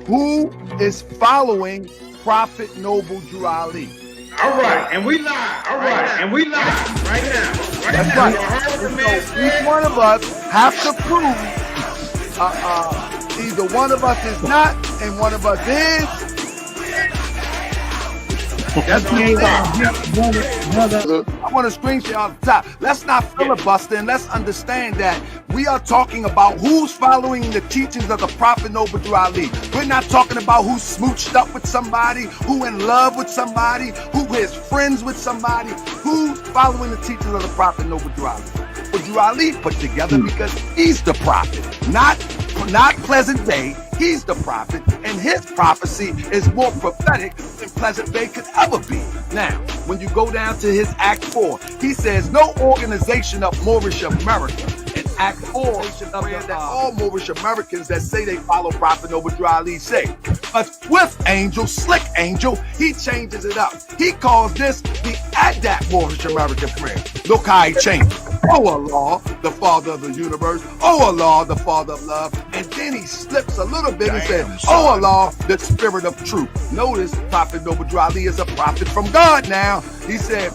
who is following Prophet Noble Drew Ali. All right, and we live. All right, and we live right now. That's right. So each one of us have to prove either one of us is not and one of us is. That's what I want to screenshot on the top. Let's not filibuster and let's understand that we are talking about who's following the teachings of the Prophet Noble Drew Ali. We're not talking about who smooched up with somebody, who in love with somebody, who is friends with somebody, who's following the teachings of the Prophet Noble Drew Ali. Drew Ali put together because he's the prophet, not Pleasant Day. He's the prophet, and his prophecy is more prophetic than Pleasant Day could ever be. Now, when you go down to his Act 4, he says, no organization of Moorish America. In Act 4, that all Moorish Americans that say they follow Prophet Noble Drew Ali say. A swift angel, slick angel, he changes it up. He calls this the Adat Moorish American prayer. Look how he changed it. Oh Allah, the Father of the universe. Oh Allah, the Father of love. And then he slips a little bit and says, oh Allah, the Spirit of truth. Notice Prophet Noble Drew Ali is a prophet from God now. He said,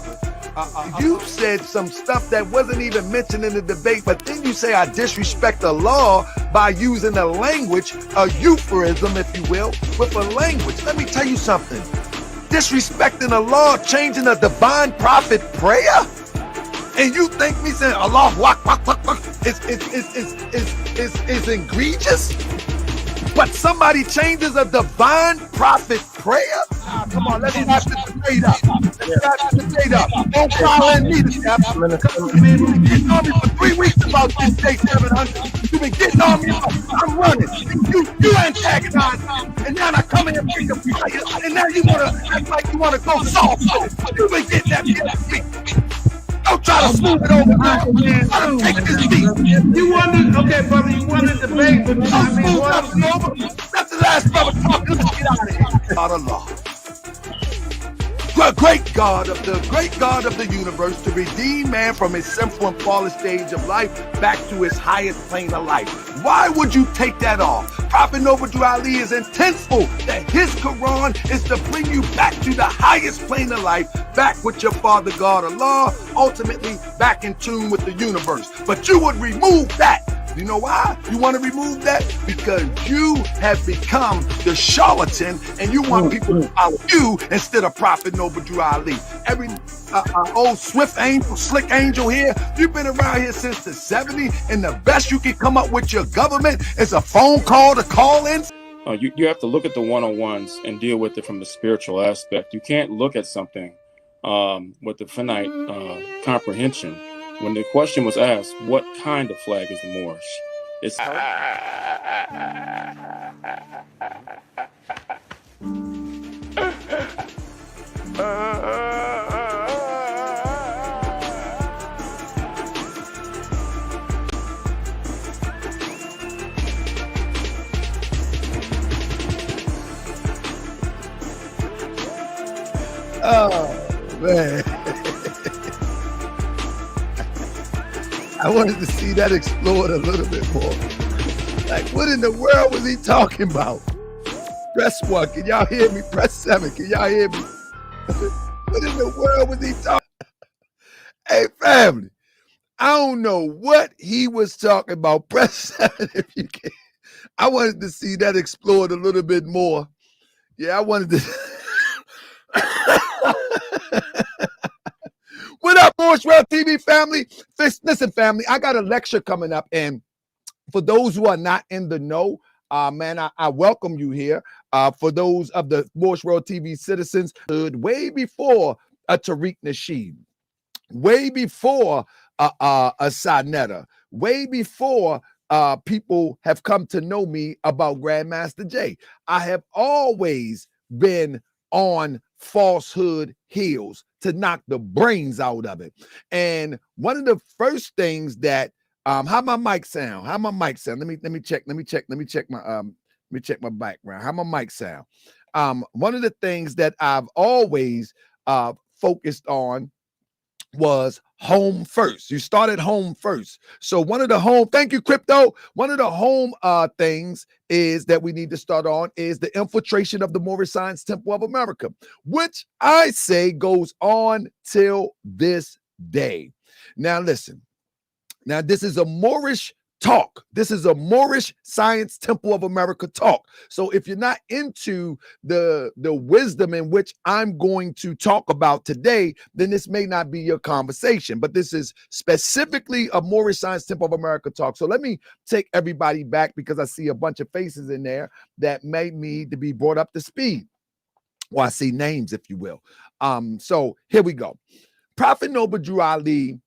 you said some stuff that wasn't even mentioned in the debate, but then you say I disrespect the law by using a language, a euphemism, if you will, with a language. Let me tell you something. Disrespecting the law, changing a divine prophet prayer? And you think me saying Allah is egregious? But somebody changes a divine prophet prayer? Come on, let's wrap this debate up. Don't follow me to step. You've been getting on me for 3 weeks about this day 700. You've been getting on me. I'm running. You antagonize me. And now I come in and bring the fire. And now you want to act like you want to go soft. You've been getting that shit. Don't try to smooth it over, man. Take this beat. You wanted, okay, brother, you wanted to debate, but don't smooth nothing over. That's the last brother talking. Let's get out of here. God Allah. The great God of the universe, to redeem man from his sinful and fallen stage of life back to his highest plane of life. Why would you take that off? Prophet Noble Drew Ali is intentful that his Quran is to bring you back to the highest plane of life, back with your Father God Allah, ultimately back in tune with the universe. But you would remove that. You know why you want to remove that? Because you have become the charlatan and you want people to follow you instead of Prophet Noble Drew Ali. Every old swift angel, slick angel here, you've been around here since the 70s, and the best you can come up with your government is a phone call to call in. You have to look at the one-on-ones and deal with it from the spiritual aspect. You can't look at something with the finite comprehension. When the question was asked, what kind of flag is the Moorish? It's Oh, man. I wanted to see that explored a little bit more. Like, what in the world was he talking about? Press 1. Can y'all hear me? Press 7. Can y'all hear me? What in the world was he talking? Hey, family. I don't know what he was talking about. Press 7 if you can. I wanted to see that explored a little bit more. Yeah, I wanted to. What up, Moorish World TV family? Listen, family, I got a lecture coming up, and for those who are not in the know, man, I welcome you here. For those of the Moorish World TV citizens, way before a Tariq Nasheed, way before a Sinetta, way before people have come to know me about Grandmaster Jay. I have always been on falsehood heels to knock the brains out of it. And one of the first things that how my mic sound? How my mic sound? Let me check my background. How my mic sound? One of the things that I've always focused on was home first. You start at home first. So one of the home, thank you, Crypto. One of the home things is that we need to start on is the infiltration of the Moorish Science Temple of America, which I say goes on till this day. Now listen, now this is a Moorish talk. This is a Moorish Science Temple of America talk. So if you're not into the wisdom in which I'm going to talk about today, then this may not be your conversation. But this is specifically a Moorish Science Temple of America talk. So let me take everybody back because I see a bunch of faces in there that may need to be brought up to speed. Well, I see names, if you will. So here we go. Prophet Noble Drew Ali.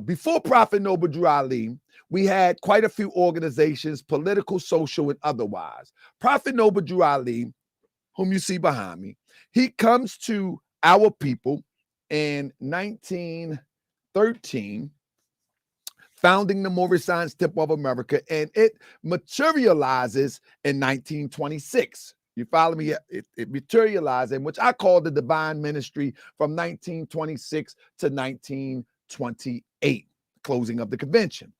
Before Prophet Noble Drew Ali, we had quite a few organizations, political, social, and otherwise. Prophet Noble Drew Ali, whom you see behind me, he comes to our people in 1913, founding the Moorish Science Temple of America, and it materializes in 1926. You follow me? It materialized, in which I call the Divine Ministry from 1926 to 1928, closing of the convention.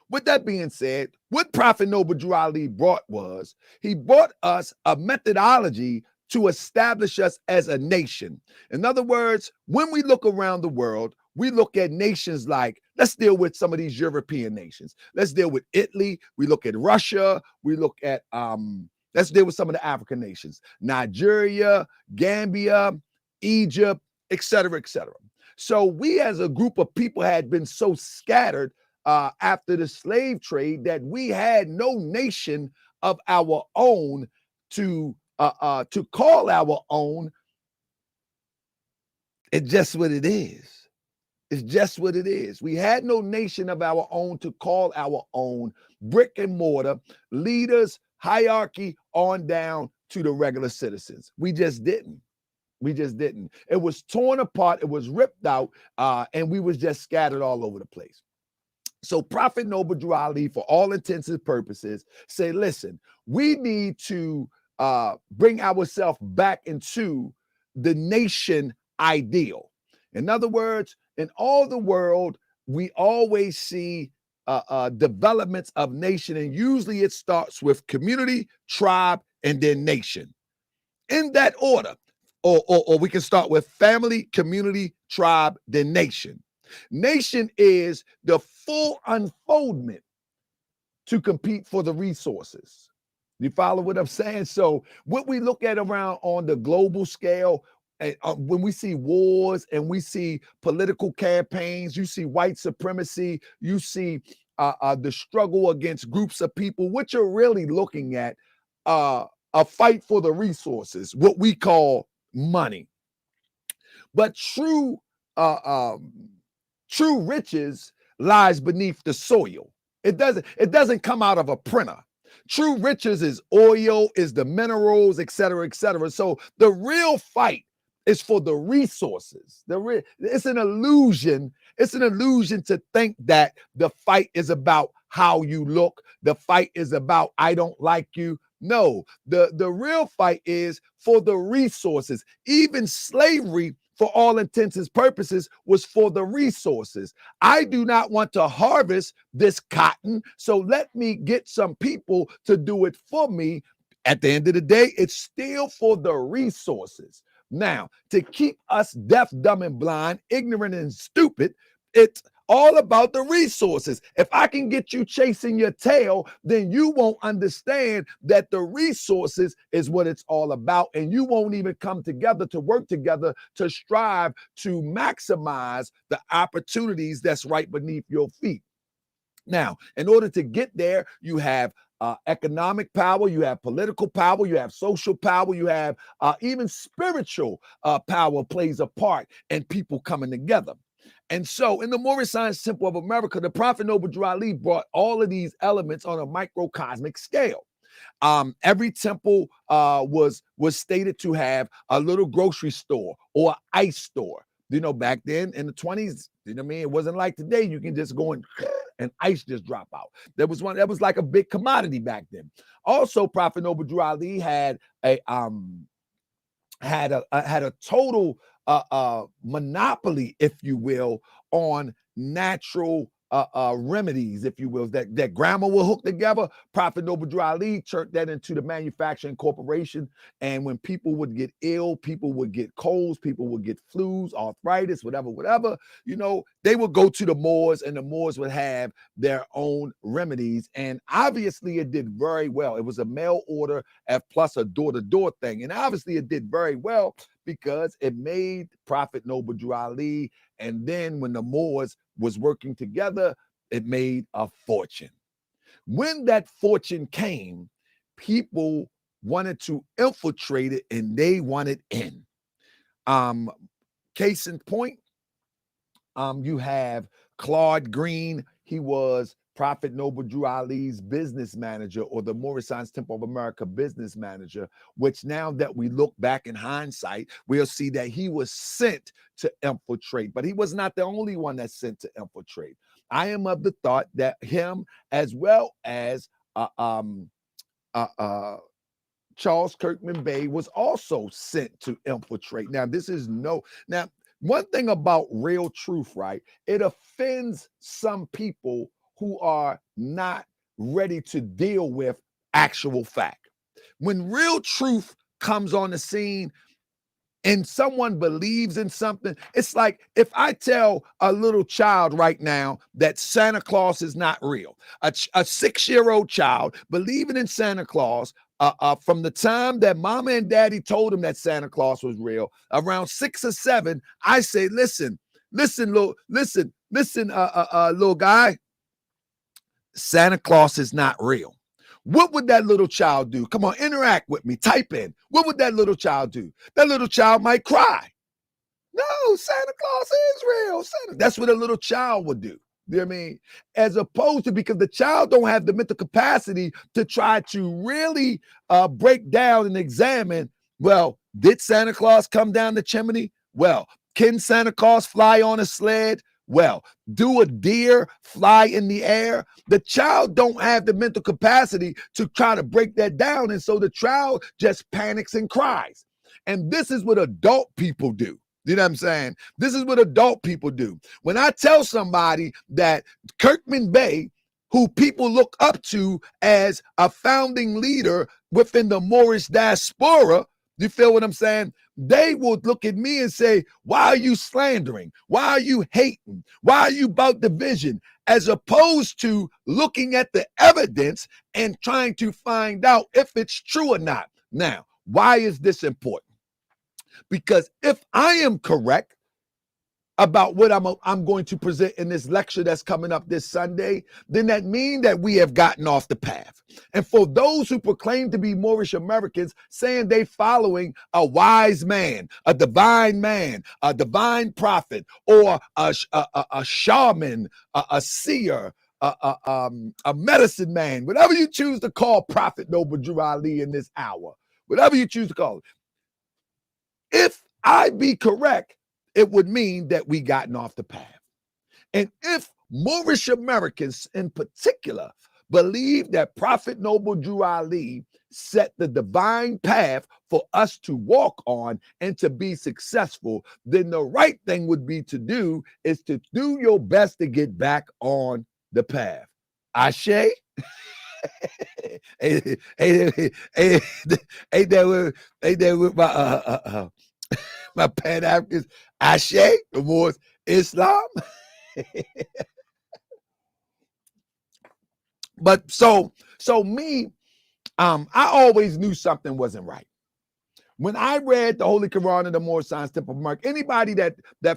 With that being said, what Prophet Noble Drew Ali brought was, he brought us a methodology to establish us as a nation. In other words, when we look around the world, we look at nations like, let's deal with some of these European nations. Let's deal with Italy. We look at Russia. We look at, let's deal with some of the African nations, Nigeria, Gambia, Egypt, et cetera, et cetera. So we as a group of people had been so scattered after the slave trade that we had no nation of our own to call our own. It's just what it is. It's just what it is. We had no nation of our own to call our own, brick and mortar, leaders, hierarchy on down to the regular citizens. We just didn't. We just didn't. It was torn apart. It was ripped out, and we was just scattered all over the place. So Prophet Noble Drew Ali, for all intents and purposes, say, listen, we need to bring ourselves back into the nation ideal. In other words, in all the world, we always see developments of nation, and usually it starts with community, tribe, and then nation. In that order, or we can start with family, community, tribe, then nation. Nation is the full unfoldment to compete for the resources. You follow what I'm saying? So what we look at around on the global scale, when we see wars and we see political campaigns, you see white supremacy, you see the struggle against groups of people, what you're really looking at, a fight for the resources, what we call money. But true riches lies beneath the soil. It doesn't come out of a printer. True riches is oil, is the minerals, et cetera, et cetera. So the real fight is for the resources. It's an illusion. It's an illusion to think that the fight is about how you look. The fight is about, I don't like you. No, the real fight is for the resources. Even slavery, for all intents and purposes, was for the resources. I do not want to harvest this cotton, so let me get some people to do it for me. At the end of the day, it's still for the resources. Now, to keep us deaf, dumb, and blind, ignorant, and stupid, it's all about the resources. If I can get you chasing your tail, then you won't understand that the resources is what it's all about, and you won't even come together to work together to strive to maximize the opportunities that's right beneath your feet. Now, in order to get there, you have economic power, you have political power, you have social power, you have even spiritual power plays a part in people coming together. And so in the Moorish Science Temple of America, the Prophet Noble Drew Ali brought all of these elements on a microcosmic scale. Every temple was stated to have a little grocery store or an ice store. You know, back then in the 20s, you know what I mean? It wasn't like today. You can just go and ice just drop out. There was one that was like a big commodity back then. Also, Prophet Noble Drew Ali had a had a total monopoly, if you will, on natural remedies, if you will, that grandma will hook together. Prophet Noble Drew Ali turned that into the manufacturing corporation. And when people would get ill, people would get colds, people would get flus, arthritis, whatever, you know, they would go to the Moors, and the Moors would have their own remedies. And obviously it did very well. It was a mail order plus a door-to-door thing. And obviously it did very well because it made Prophet Noble Drew Ali. And then when the Moors was working together, it made a fortune. When that fortune came, people wanted to infiltrate it, and they wanted in. Case in point, you have Claude Green. He was Prophet Noble Drew Ali's business manager, or the Moorish Science Temple of America business manager, which now that we look back in hindsight, we'll see that he was sent to infiltrate, but he was not the only one that's sent to infiltrate. I am of the thought that him, as well as Charles Kirkman Bey, was also sent to infiltrate. Now, one thing about real truth, right? It offends some people who are not ready to deal with actual fact. When real truth comes on the scene and someone believes in something, it's like if I tell a little child right now that Santa Claus is not real, a 6-year-old child believing in Santa Claus, from the time that mama and daddy told him that Santa Claus was real, around 6 or 7, I say, listen, little guy, Santa Claus is not real. What would that little child do? Come on, interact with me. Type in. What would that little child do? That little child might cry. No, Santa Claus is real. That's what a little child would do. You know what I mean? As opposed to, because the child don't have the mental capacity to try to really break down and examine, well, did Santa Claus come down the chimney? Well, can Santa Claus fly on a sled? Well, do a deer fly in the air? The child don't have the mental capacity to try to break that down. And so the child just panics and cries. And this is what adult people do. You know what I'm saying? This is what adult people do. When I tell somebody that Kirkman Bey, who people look up to as a founding leader within the Moorish diaspora, you feel what I'm saying? They will look at me and say, why are you slandering? Why are you hating? Why are you about division? As opposed to looking at the evidence and trying to find out if it's true or not. Now, why is this important? Because if I am correct about what I'm going to present in this lecture that's coming up this Sunday, then that means that we have gotten off the path. And for those who proclaim to be Moorish Americans, saying they following a wise man, a divine prophet, or a shaman, a seer, a medicine man, whatever you choose to call Prophet Noble Drew Ali in this hour, whatever you choose to call it. If I be correct, it would mean that we gotten off the path. And if Moorish Americans in particular believe that Prophet Noble Drew Ali set the divine path for us to walk on and to be successful, then the right thing would be to do is to do your best to get back on the path. Ashe? Ain't that with my my Pan-Africans, Ashe, the Moors, Islam. But so me, I always knew something wasn't right. When I read the Holy Quran and the Moorish Science Temple of America, anybody that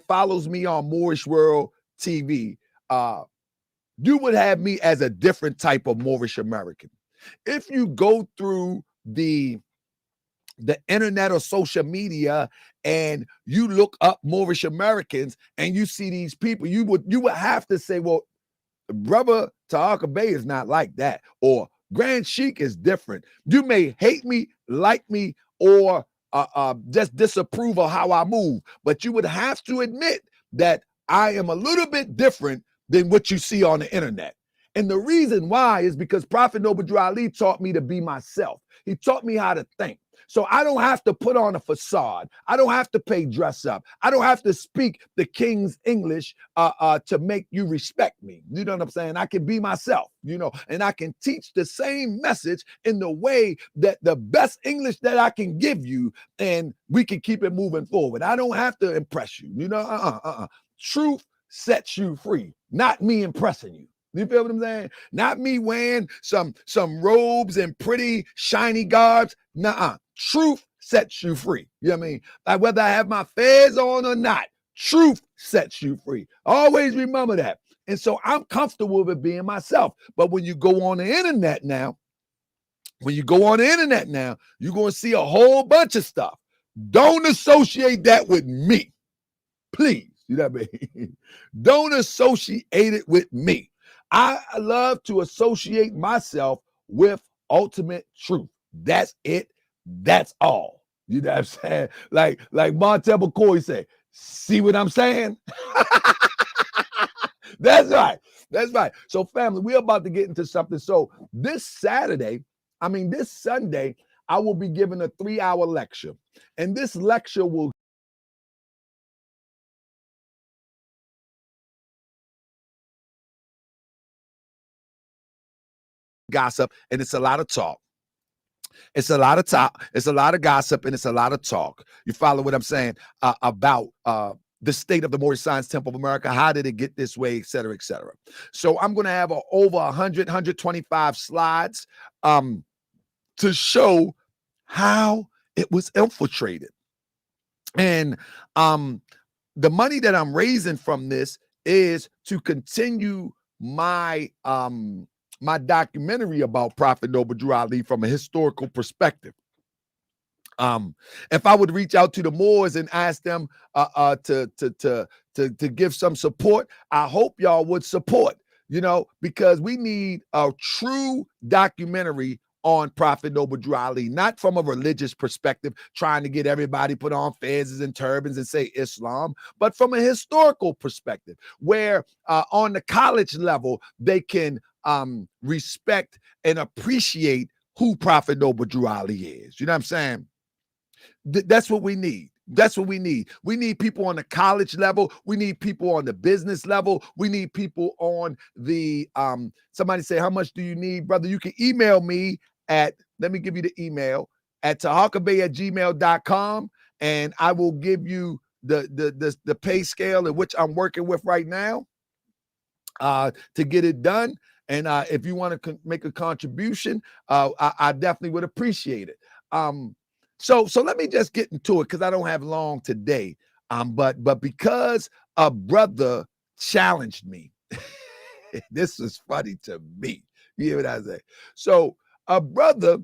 follows me on Moorish World TV, you would have me as a different type of Moorish American. If you go through the internet or social media and you look up Moorish Americans and you see these people, you would have to say, well, brother Ta'aka Bey is not like that, or Grand Sheik is different. You may hate me, like me, or just disapprove of how I move, but you would have to admit that I am a little bit different than what you see on the internet. And the reason why is because Prophet Noble Drew Ali taught me to be myself. He taught me how to think. So I don't have to put on a facade. I don't have to pay dress up. I don't have to speak the King's English to make you respect me. You know what I'm saying? I can be myself, you know, and I can teach the same message in the way that the best English that I can give you, and we can keep it moving forward. I don't have to impress you, you know. Truth sets you free, not me impressing you. You feel what I'm saying? Not me wearing some robes and pretty shiny garbs. Nuh-uh. Truth sets you free. You know what I mean? Like whether I have my fez on or not, truth sets you free. Always remember that. And so I'm comfortable with being myself. But when you go on the internet now, you're going to see a whole bunch of stuff. Don't associate that with me. Please. You know what I mean? Don't associate it with me. I love to associate myself with ultimate truth. That's it. That's all. You know what I'm saying? Like Montel McCoy said, see what I'm saying? That's right. That's right. So family, we're about to get into something. So this Sunday, I will be giving a 3-hour lecture. And this lecture will gossip, and it's a lot of talk. It's a lot of talk. It's a lot of gossip, and it's a lot of talk. You follow what I'm saying about the state of the Moorish Science Temple of America? How did it get this way, et cetera, et cetera. So I'm going to have over 100, 125 slides to show how it was infiltrated. And the money that I'm raising from this is to continue my my documentary about Prophet Noble Drew Ali from a historical perspective. If I would reach out to the Moors and ask them to give some support, I hope y'all would support, you know, because we need a true documentary on Prophet Noble Drew Ali, not from a religious perspective, trying to get everybody put on fezzes and turbans and say Islam, but from a historical perspective, where on the college level, they can respect and appreciate who Prophet Noble Drew Ali is. You know what I'm saying? That's what we need. That's what we need. We need people on the college level. We need people on the business level. We need people on the, somebody say, how much do you need, brother? You can email me at, let me give you the email, at tahakabay@gmail.com, and I will give you the pay scale in which I'm working with right now to get it done. And if you want to make a contribution, I definitely would appreciate it. So let me just get into it because I don't have long today. But because a brother challenged me, this is funny to me. You hear what I say? So a brother,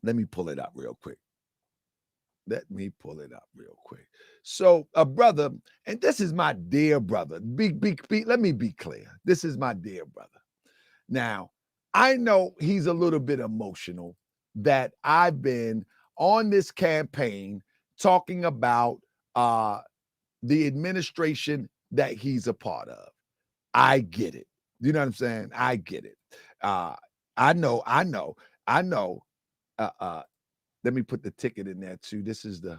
let me pull it up real quick. So a brother, and this is my dear brother. Let me be clear. This is my dear brother. Now, I know he's a little bit emotional that I've been on this campaign talking about the administration that he's a part of. I get it. You know what I'm saying? I get it. I know. Let me put the ticket in there too. This is the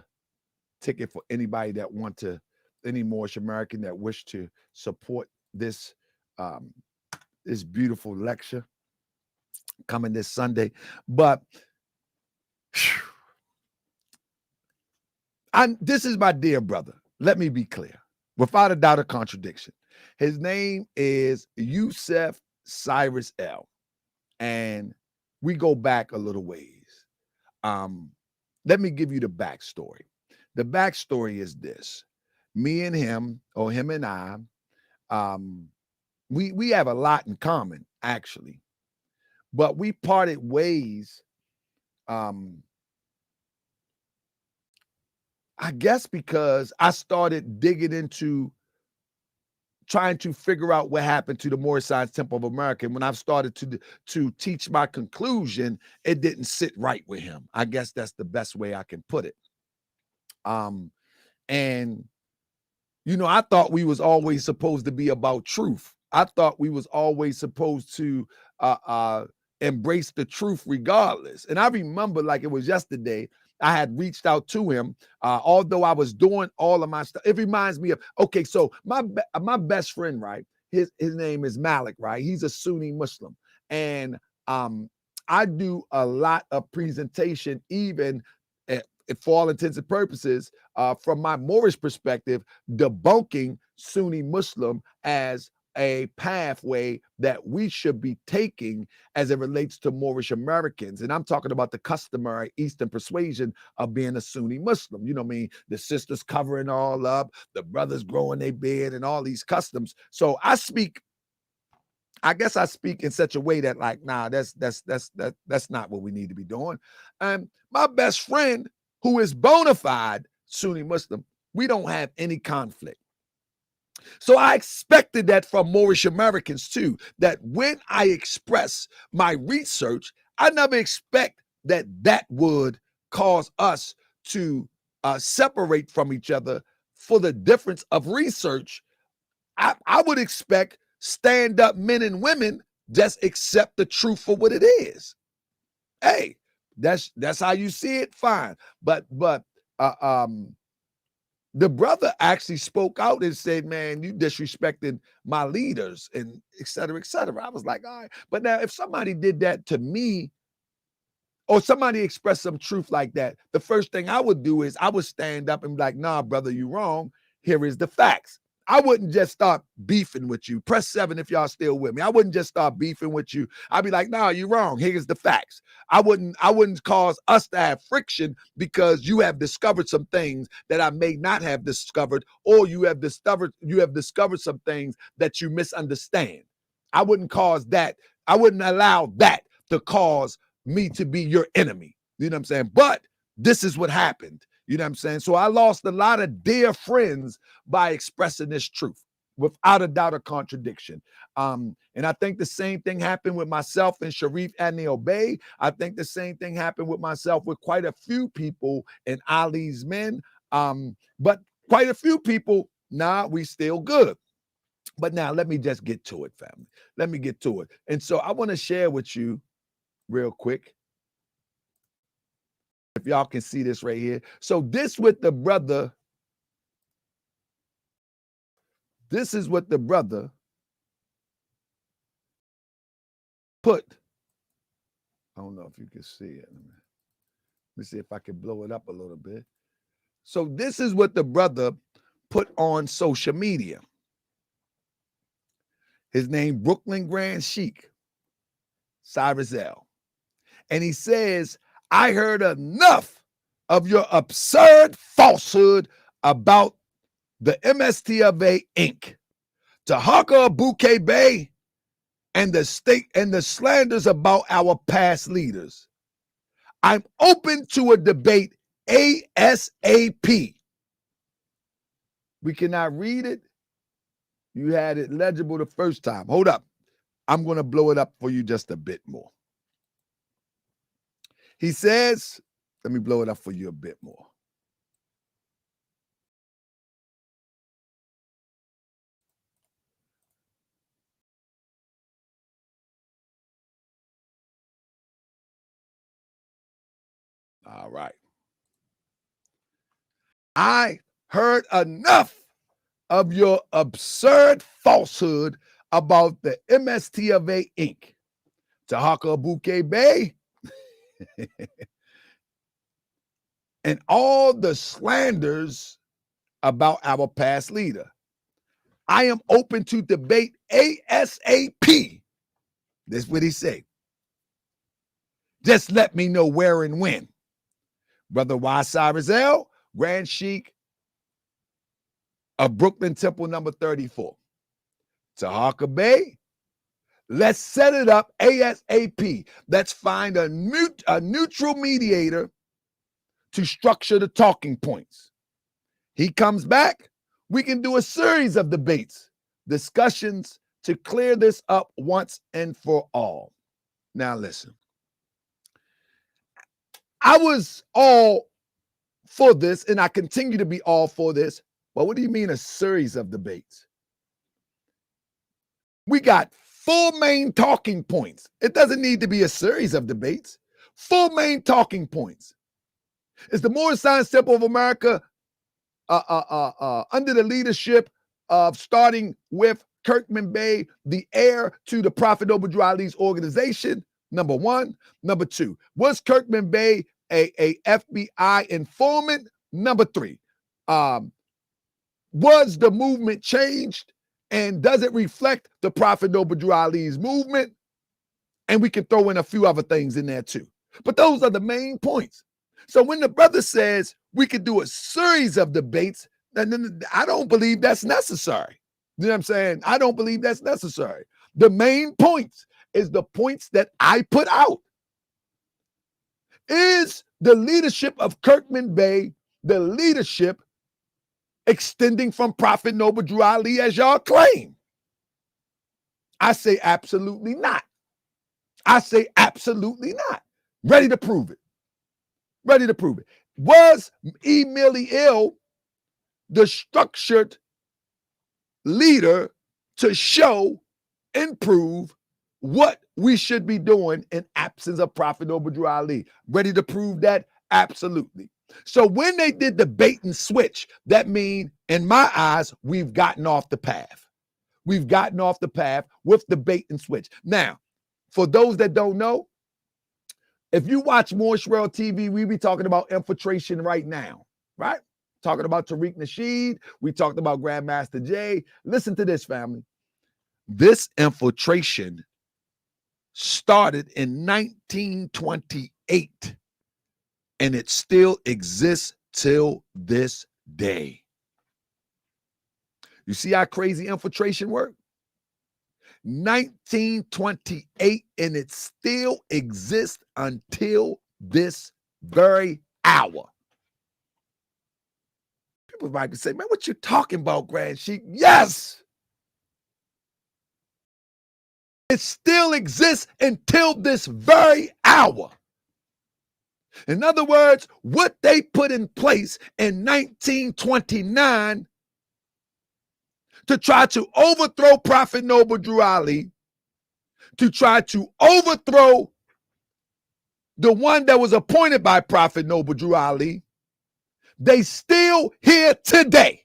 ticket for anybody that want to, any Moorish American that wish to support this this beautiful lecture coming this Sunday. But this is my dear brother. Let me be clear, without a doubt or contradiction. His name is Yusef Cyrus L. And we go back a little ways. Let me give you the backstory. The backstory is this. Me and him, or him and I, we have a lot in common, actually. But we parted ways, I guess because I started digging into trying to figure out what happened to the Moorish Science Temple of America. And when I've started to teach my conclusion, it didn't sit right with him. I guess that's the best way I can put it. And, you know, I thought we was always supposed to be about truth. I thought we was always supposed to embrace the truth regardless. And I remember like it was yesterday, I had reached out to him, although I was doing all of my stuff. It reminds me of, okay, so my best friend, right? His name is Malik, right? He's a Sunni Muslim. And I do a lot of presentation, even for all intents and purposes, from my Moorish perspective, debunking Sunni Muslim as a pathway that we should be taking as it relates to Moorish Americans. And I'm talking about the customary Eastern persuasion of being a Sunni Muslim. You know what I mean? The sisters covering all up, the brothers growing their beard, and all these customs. So I guess I speak in such a way that like, nah, that's not what we need to be doing. And my best friend, who is bona fide Sunni Muslim, we don't have any conflict. So I expected that from Moorish Americans too, that when I express my research, I never expect that would cause us to separate from each other for the difference of research. I would expect stand-up men and women just accept the truth for what it is. Hey, that's how you see it, fine. But the brother actually spoke out and said, man, you disrespecting my leaders and et cetera, et cetera. I was like, all right. But now if somebody did that to me, or somebody expressed some truth like that, the first thing I would do is I would stand up and be like, nah, brother, you wrong. Here is the facts. I wouldn't just start beefing with you. Press 7 if y'all still with me. I wouldn't just start beefing with you. I'd be like, no, you're wrong. Here's the facts. I wouldn't cause us to have friction because you have discovered some things that I may not have discovered, or you have discovered some things that you misunderstand. I wouldn't cause that. I wouldn't allow that to cause me to be your enemy. You know what I'm saying? But this is what happened. You know what I'm saying? So I lost a lot of dear friends by expressing this truth, without a doubt or contradiction. And I think the same thing happened with myself and Sharif Anil Bey. I think the same thing happened with myself with quite a few people in Ali's Men. But quite a few people, nah, we still good. But now let me just get to it, family. Let me get to it. And so I want to share with you real quick, if y'all can see this right here. So this is what the brother put. I don't know if you can see it. Let me see if I can blow it up a little bit. So this is what the brother put on social media. His name, Brooklyn Grand Sheik, Cyrus L. And he says, I heard enough of your absurd falsehood about the MST of A Inc. Tahaka Abuke Bay and the state and the slanders about our past leaders. I'm open to a debate ASAP. We cannot read it. You had it legible the first time. Hold up. I'm going to blow it up for you just a bit more. He says, let me blow it up for you a bit more. All right. I heard enough of your absurd falsehood about the MST of A Inc. Tahaka Abuke Bay and all the slanders about our past leader. I am open to debate ASAP. This is what he said. Just let me know where and when. Brother Y. Cyrus L., Grand Sheik of Brooklyn Temple number 34. Tahaka Bay, let's set it up ASAP. Let's find a neutral mediator to structure the talking points. He comes back, we can do a series of debates, discussions to clear this up once and for all. Now listen, I was all for this and I continue to be all for this, but what do you mean a series of debates? We got 4 main talking points. It doesn't need to be a series of debates. 4 main talking points. Is the Moorish Science Temple of America under the leadership of, starting with Kirkman Bey, the heir to the Prophet Noble Drew Ali's organization? Number 1. Number 2, was Kirkman Bey a FBI informant? Number 3, was the movement changed, and does it reflect the Prophet Noble Drew Ali's movement? And we can throw in a few other things in there too. But those are the main points. So when the brother says we could do a series of debates, then I don't believe that's necessary. You know what I'm saying? I don't believe that's necessary. The main points is the points that I put out. Is the leadership of Kirkman Bey the leadership extending from Prophet Noble Drew Ali as y'all claim? I say absolutely not. I say absolutely not. Ready to prove it. Ready to prove it. Was E. Millie Ill the structured leader to show and prove what we should be doing in absence of Prophet Noble Drew Ali? Ready to prove that? Absolutely. So when they did the bait and switch, that means, in my eyes, we've gotten off the path. We've gotten off the path with the bait and switch. Now, for those that don't know, if you watch Moorish World TV, we be talking about infiltration right now, right? Talking about Tariq Nasheed. We talked about Grandmaster Jay. Listen to this, family. This infiltration started in 1928, and it still exists till this day. You see how crazy infiltration works? 1928, and it still exists until this very hour. People might be saying, man, what you talking about, Grand Sheik? Yes! It still exists until this very hour. In other words, what they put in place in 1929 to try to overthrow Prophet Noble Drew Ali, to try to overthrow the one that was appointed by Prophet Noble Drew Ali, they still here today,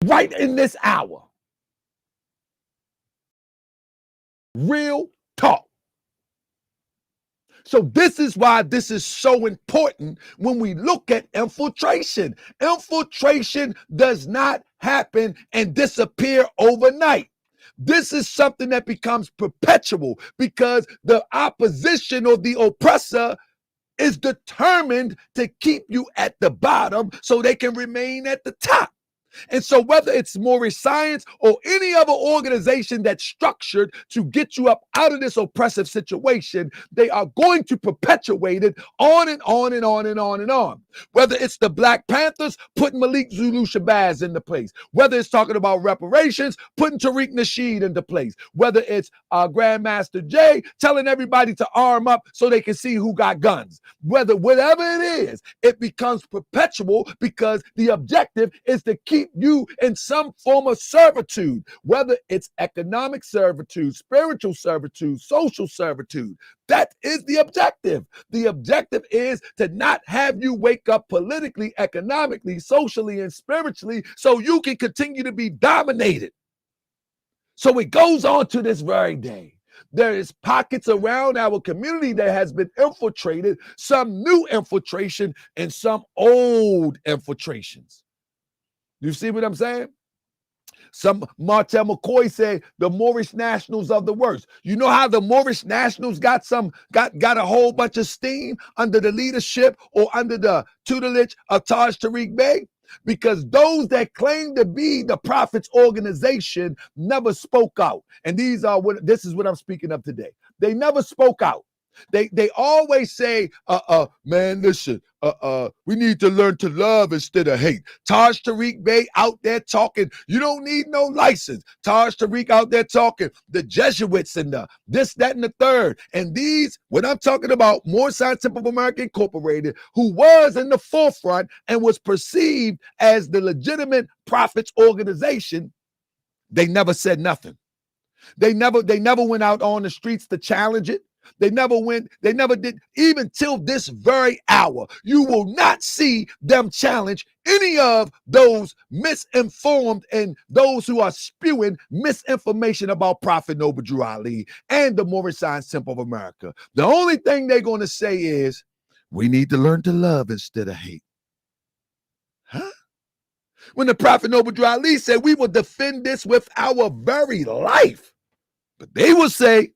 right in this hour. Real talk. So this is why this is so important when we look at infiltration. Infiltration does not happen and disappear overnight. This is something that becomes perpetual because the opposition or the oppressor is determined to keep you at the bottom so they can remain at the top. And so whether it's Moorish Science or any other organization that's structured to get you up out of this oppressive situation, they are going to perpetuate it on and on and on and on and on. Whether it's the Black Panthers putting Malik Zulu Shabazz into place, whether it's talking about reparations, putting Tariq Nasheed into place, whether it's Grandmaster Jay telling everybody to arm up so they can see who got guns, whatever it is, it becomes perpetual because the objective is to keep you in some form of servitude, whether it's economic servitude, spiritual servitude, social servitude. That is the objective. The objective is to not have you wake up politically, economically, socially, and spiritually so you can continue to be dominated. So it goes on to this very day. There is pockets around our community that has been infiltrated, some new infiltration and some old infiltrations. You see what I'm saying? Some Martel McCoy said the Moorish Nationals of the worst. You know how the Moorish Nationals got a whole bunch of steam under the leadership or under the tutelage of Taj Tariq Bey? Because those that claim to be the Prophet's organization never spoke out. And this is what I'm speaking of today. They never spoke out. They always say, man, listen, we need to learn to love instead of hate. Taj Tariq Bey out there talking, you don't need no license. Taj Tariq out there talking, the Jesuits and the this, that, and the third. And these, when I'm talking about Moorish Science Temple of America Incorporated, who was in the forefront and was perceived as the legitimate Prophet's organization, they never said nothing. They never went out on the streets to challenge it. They never did, even till this very hour. You will not see them challenge any of those misinformed and those who are spewing misinformation about Prophet Noble Drew Ali and the Moorish Science Temple of America. The only thing they're going to say is, we need to learn to love instead of hate. Huh? When the Prophet Noble Drew Ali said, we will defend this with our very life. But they will say,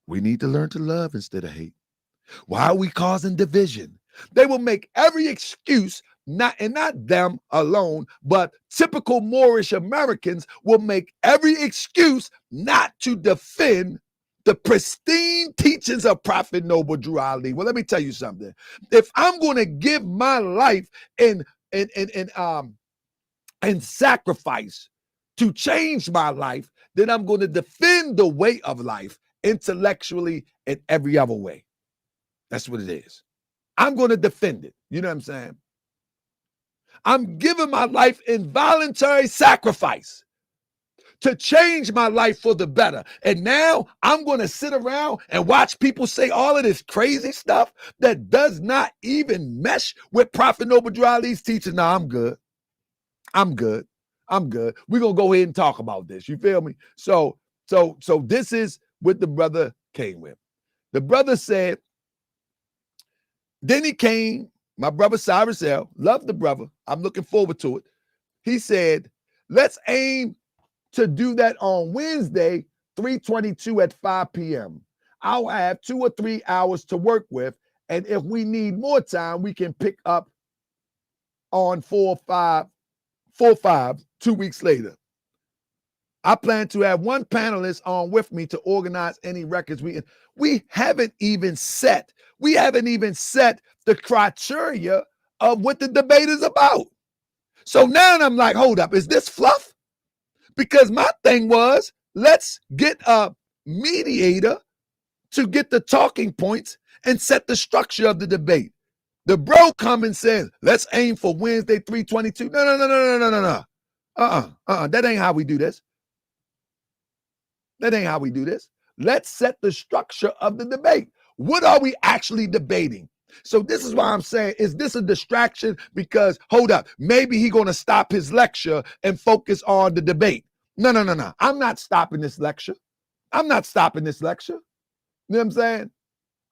we need to learn to love instead of hate. Why are we causing division? They will make every excuse, not them alone, but typical Moorish Americans will make every excuse not to defend the pristine teachings of Prophet Noble Drew Ali. Well, let me tell you something. If I'm going to give my life and sacrifice to change my life, then I'm going to defend the way of life intellectually and every other way. That's what it is. I'm going to defend it. You know what I'm saying? I'm giving my life in voluntary sacrifice to change my life for the better. And now I'm going to sit around and watch people say all of this crazy stuff that does not even mesh with Prophet Noble Drew Ali's teaching. No, I'm good. I'm good. We're going to go ahead and talk about this. You feel me? So this is what the brother came with. The brother said, then he came, my brother Cyrus L, love the brother. I'm looking forward to it. He said, let's aim to do that on Wednesday, 3/22 at 5 p.m. I'll have 2 or 3 hours to work with. And if we need more time, we can pick up on 4/5, 2 weeks later. I plan to have one panelist on with me to organize any records. We haven't even set the criteria of what the debate is about. So now I'm like, hold up, is this fluff? Because my thing was, let's get a mediator to get the talking points and set the structure of the debate. The bro come and says, let's aim for Wednesday, 3/22. No. That ain't how we do this. Let's set the structure of the debate. What are we actually debating? So this is why I'm saying, is this a distraction? Because, hold up, maybe he's going to stop his lecture and focus on the debate. No. I'm not stopping this lecture. You know what I'm saying?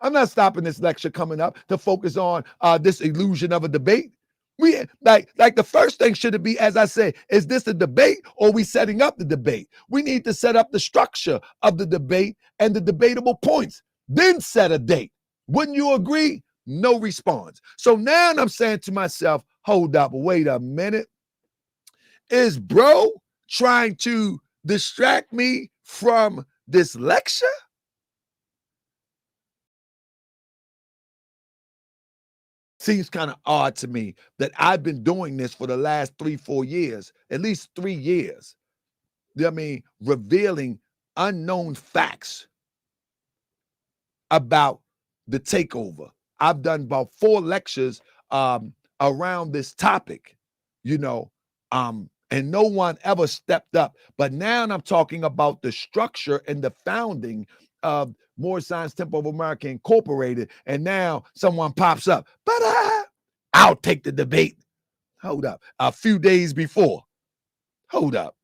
I'm not stopping this lecture coming up to focus on this illusion of a debate. We like the first thing should it be, as I say, is this a debate or are we setting up the debate? We need to set up the structure of the debate and the debatable points, then set a date. Wouldn't you agree? No response. So now I'm saying to myself, hold up, wait a minute. Is bro trying to distract me from this lecture? Seems kind of odd to me that I've been doing this for the last 3-4 years, at least 3 years. I mean, revealing unknown facts about the takeover. I've done about 4 lectures around this topic, and no one ever stepped up. But now I'm talking about the structure and the founding of Moorish Science Temple of America Incorporated, and now someone pops up, but I'll take the debate. Hold up. A few days before. Hold up.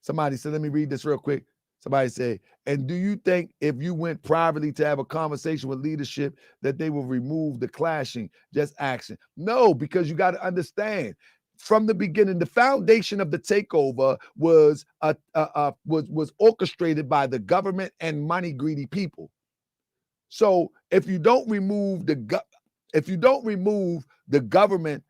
Somebody said, let me read this real quick. Somebody said, and do you think if you went privately to have a conversation with leadership that they will remove the clashing, just action? No, because you got to understand, from the beginning, the foundation of the takeover was orchestrated by the government and money greedy people. So if you don't remove the government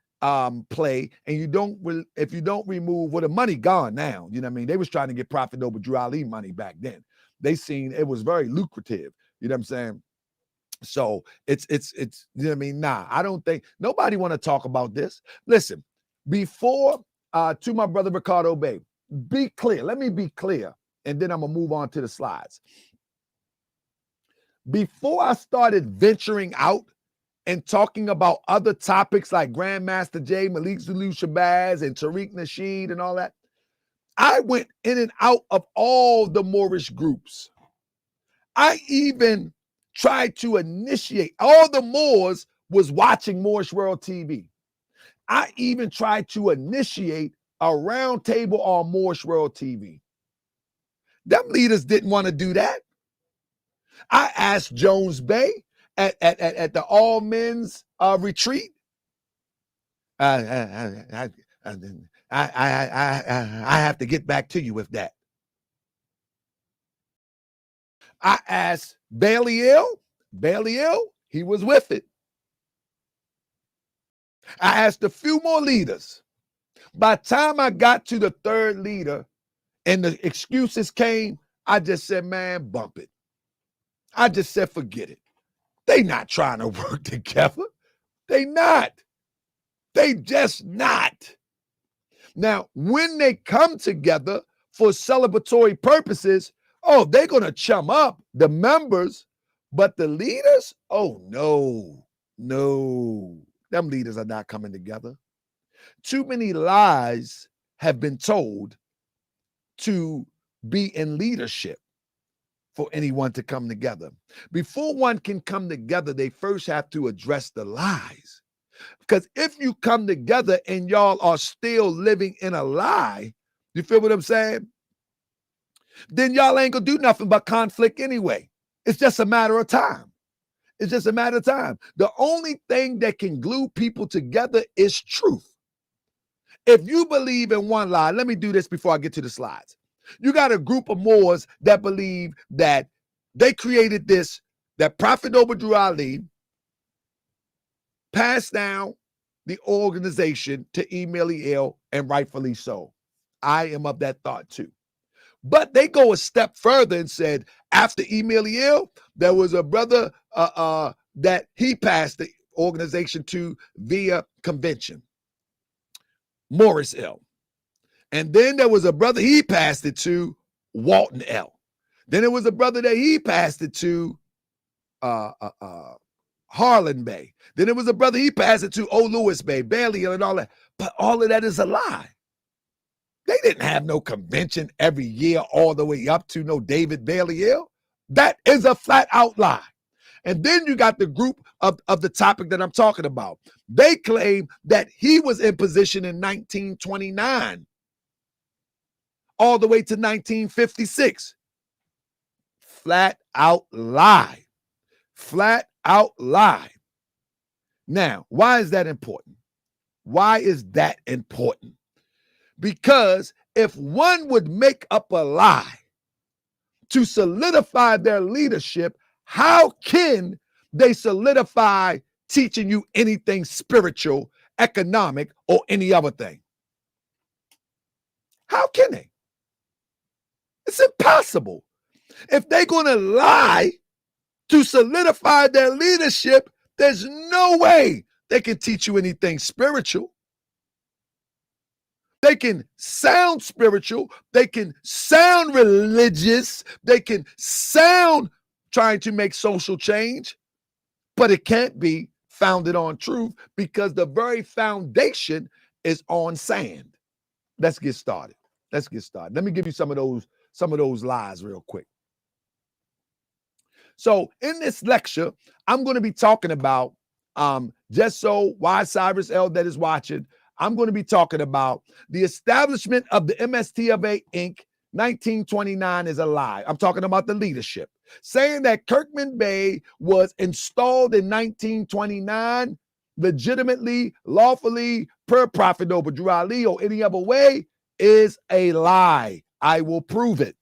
play, and if you don't remove, well, the money gone now, you know what I mean? They was trying to get Prophet Noble Drew Ali money back then. They seen it was very lucrative, you know what I'm saying? So it's you know what I mean? Nah, I don't think nobody want to talk about this. Listen, before to my brother Ricardo Bay, be clear. Let me be clear, and then I'm gonna move on to the slides. Before I started venturing out and talking about other topics like Grandmaster Jay, Malik Zulu Shabazz, and Tariq Nasheed and all that, I went in and out of all the Moorish groups. I even tried to initiate, all the Moors was watching Moorish World TV. I even tried to initiate a round table on Moorish World TV. Them leaders didn't want to do that. I asked Jones Bay at the all men's retreat. I have to get back to you with that. I asked Baliel, he was with it. I asked a few more leaders. By the time I got to the third leader and the excuses came, I just said, man, bump it. I just said, forget it. They not trying to work together. They not. They just not. Now, when they come together for celebratory purposes, oh, they're going to chum up the members, but the leaders, oh, no. Them leaders are not coming together. Too many lies have been told to be in leadership for anyone to come together. Before one can come together, they first have to address the lies. Because if you come together and y'all are still living in a lie, you feel what I'm saying? Then y'all ain't gonna do nothing but conflict anyway. It's just a matter of time. It's just a matter of time. The only thing that can glue people together is truth. If you believe in one lie, let me do this before I get to the slides. You got a group of Moors that believe that they created this, that Prophet Noble Ali passed down the organization to Emeliel, and rightfully so. I am of that thought too. But they go a step further and said, after Emeliel, there was a brother that he passed the organization to via convention, Morris L. And then there was a brother he passed it to, Walton L. Then there was a brother that he passed it to, Harlan Bay. Then there was a brother he passed it to, O. Lewis Bay, Bailey, and all that. But all of that is a lie. They didn't have no convention every year all the way up to no David Baliel. That is a flat out lie. And then you got the group of the topic that I'm talking about. They claim that he was in position in 1929 all the way to 1956. Flat out lie. Flat out lie. Now, why is that important? Why is that important? Because if one would make up a lie to solidify their leadership, how can they solidify teaching you anything spiritual, economic, or any other thing? How can they? It's impossible. If they're going to lie to solidify their leadership, there's no way they can teach you anything spiritual. They can sound spiritual. They can sound religious. They can sound trying to make social change, but it can't be founded on truth because the very foundation is on sand. Let's get started. Let me give you some of those lies real quick. So in this lecture, I'm going to be talking about, just so why Cyrus L that is watching, I'm going to be talking about the establishment of the MST of A Inc. 1929 is a lie. I'm talking about the leadership. Saying that Kirkman Bey was installed in 1929 legitimately, lawfully, per Prophet Noble Drew Ali or any other way is a lie. I will prove it.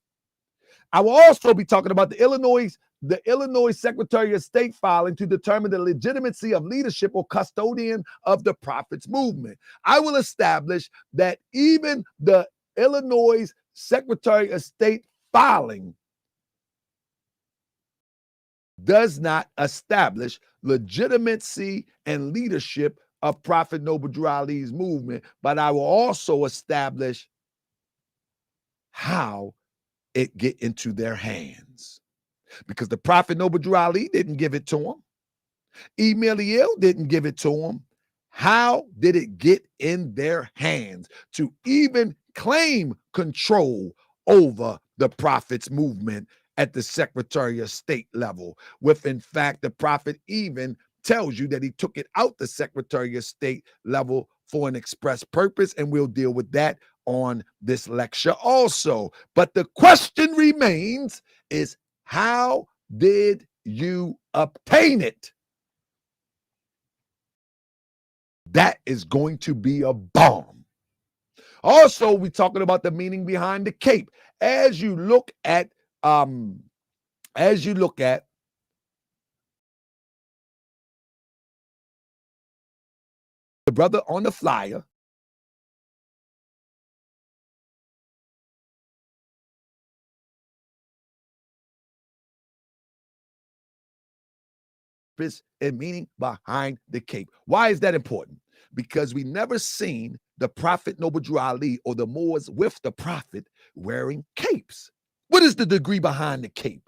I will also be talking about the Illinois Secretary of State filing to determine the legitimacy of leadership or custodian of the Prophet's movement. I will establish that even the Illinois Secretary of State filing does not establish legitimacy and leadership of Prophet Noble Drew Ali's movement, but I will also establish how it get into their hands. Because the Prophet Noble Drew Ali didn't give it to him. Emeliel didn't give it to him. How did it get in their hands to even claim control over the prophet's movement at the Secretary of State level, with in fact the prophet even tells you that he took it out the Secretary of State level for an express purpose, and we'll deal with that on this lecture also. But the question remains is, how did you obtain it? That is going to be a bomb. Also, we're talking about the meaning behind the cape. As you look at the brother on the flyer, and meaning behind the cape. Why is that important? Because we never seen the Prophet Noble Drew Ali or the Moors with the Prophet wearing capes. What is the degree behind the cape?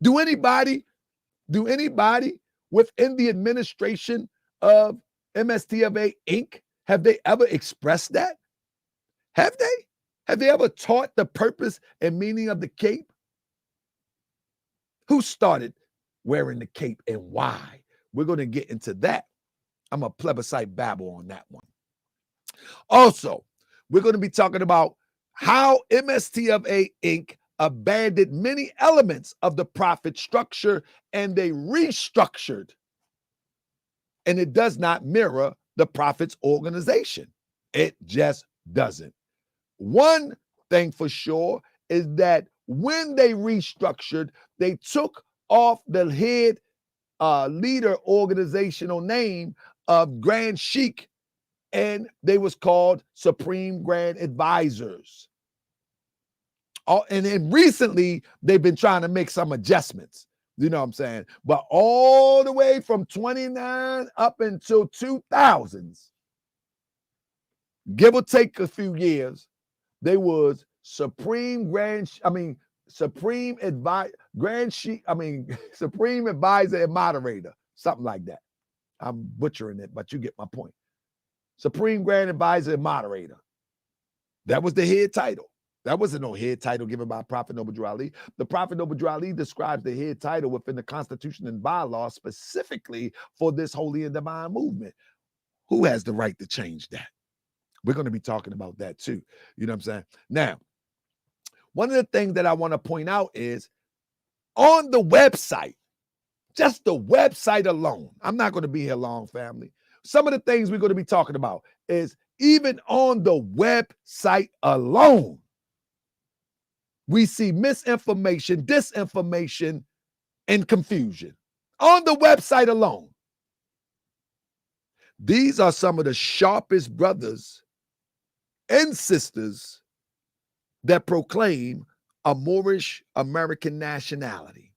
Do anybody within the administration of MST of A Inc, have they ever expressed that? Have they? Have they ever taught the purpose and meaning of the cape? Who started wearing the cape and why? We're going to get into that. I'm a plebiscite babble on that one. Also, we're going to be talking about how MST of A Inc abandoned many elements of the Prophet structure and they restructured. And it does not mirror the Prophet's organization. It just doesn't. One thing for sure is that when they restructured, they took off the head leader organizational name of Grand Sheik, and they was called Supreme Grand Advisors. And then recently, they've been trying to make some adjustments. You know what I'm saying? But all the way from 29 up until 2000s, give or take a few years, they was Supreme Advisor and Moderator, something like that. I'm butchering it, but you get my point. Supreme Grand Advisor and Moderator. That was the head title. That wasn't no head title given by Prophet Noble Drew Ali. The Prophet Noble Drew Ali describes the head title within the Constitution and bylaws specifically for this holy and divine movement. Who has the right to change that? We're going to be talking about that too. You know what I'm saying? Now, one of the things that I want to point out is on the website, just the website alone. I'm not going to be here long, family. Some of the things we're going to be talking about is even on the website alone, we see misinformation, disinformation, and confusion on the website alone. These are some of the sharpest brothers and sisters that proclaim a Moorish American nationality.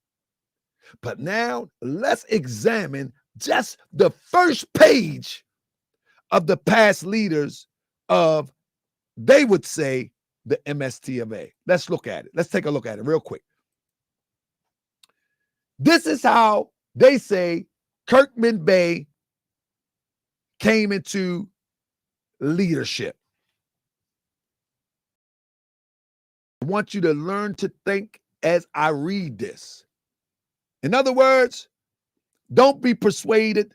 But now let's examine just the first page of the past leaders of, they would say, the MST of A. Let's look at it. Let's take a look at it real quick. This is how they say Kirkman Bey came into leadership. I want you to learn to think as I read this. In other words, don't be persuaded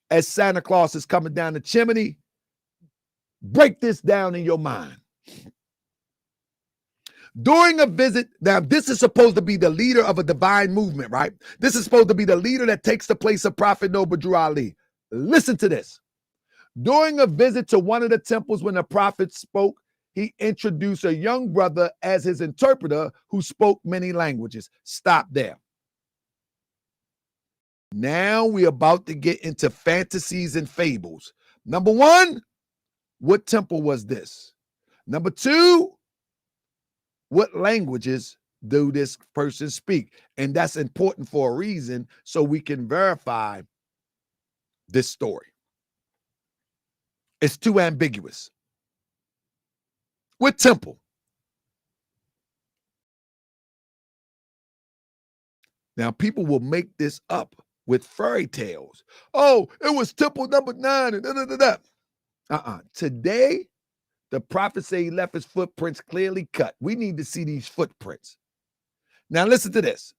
as Santa Claus is coming down the chimney. Break this down in your mind. During a visit, now this is supposed to be the leader of a divine movement, right? This is supposed to be the leader that takes the place of Prophet Noble Drew Ali. Listen to this. During a visit to one of the temples when the prophet spoke, he introduced a young brother as his interpreter who spoke many languages. Stop there. Now we're about to get into fantasies and fables. Number one, what temple was this? Number two, what languages do this person speak? And that's important for a reason, so we can verify this story. It's too ambiguous. What temple? Now, people will make this up with fairy tales. Oh, it was temple number 9 and da-da-da-da. Today, The prophet say he left his footprints clearly cut. We need to see these footprints. Now listen to this.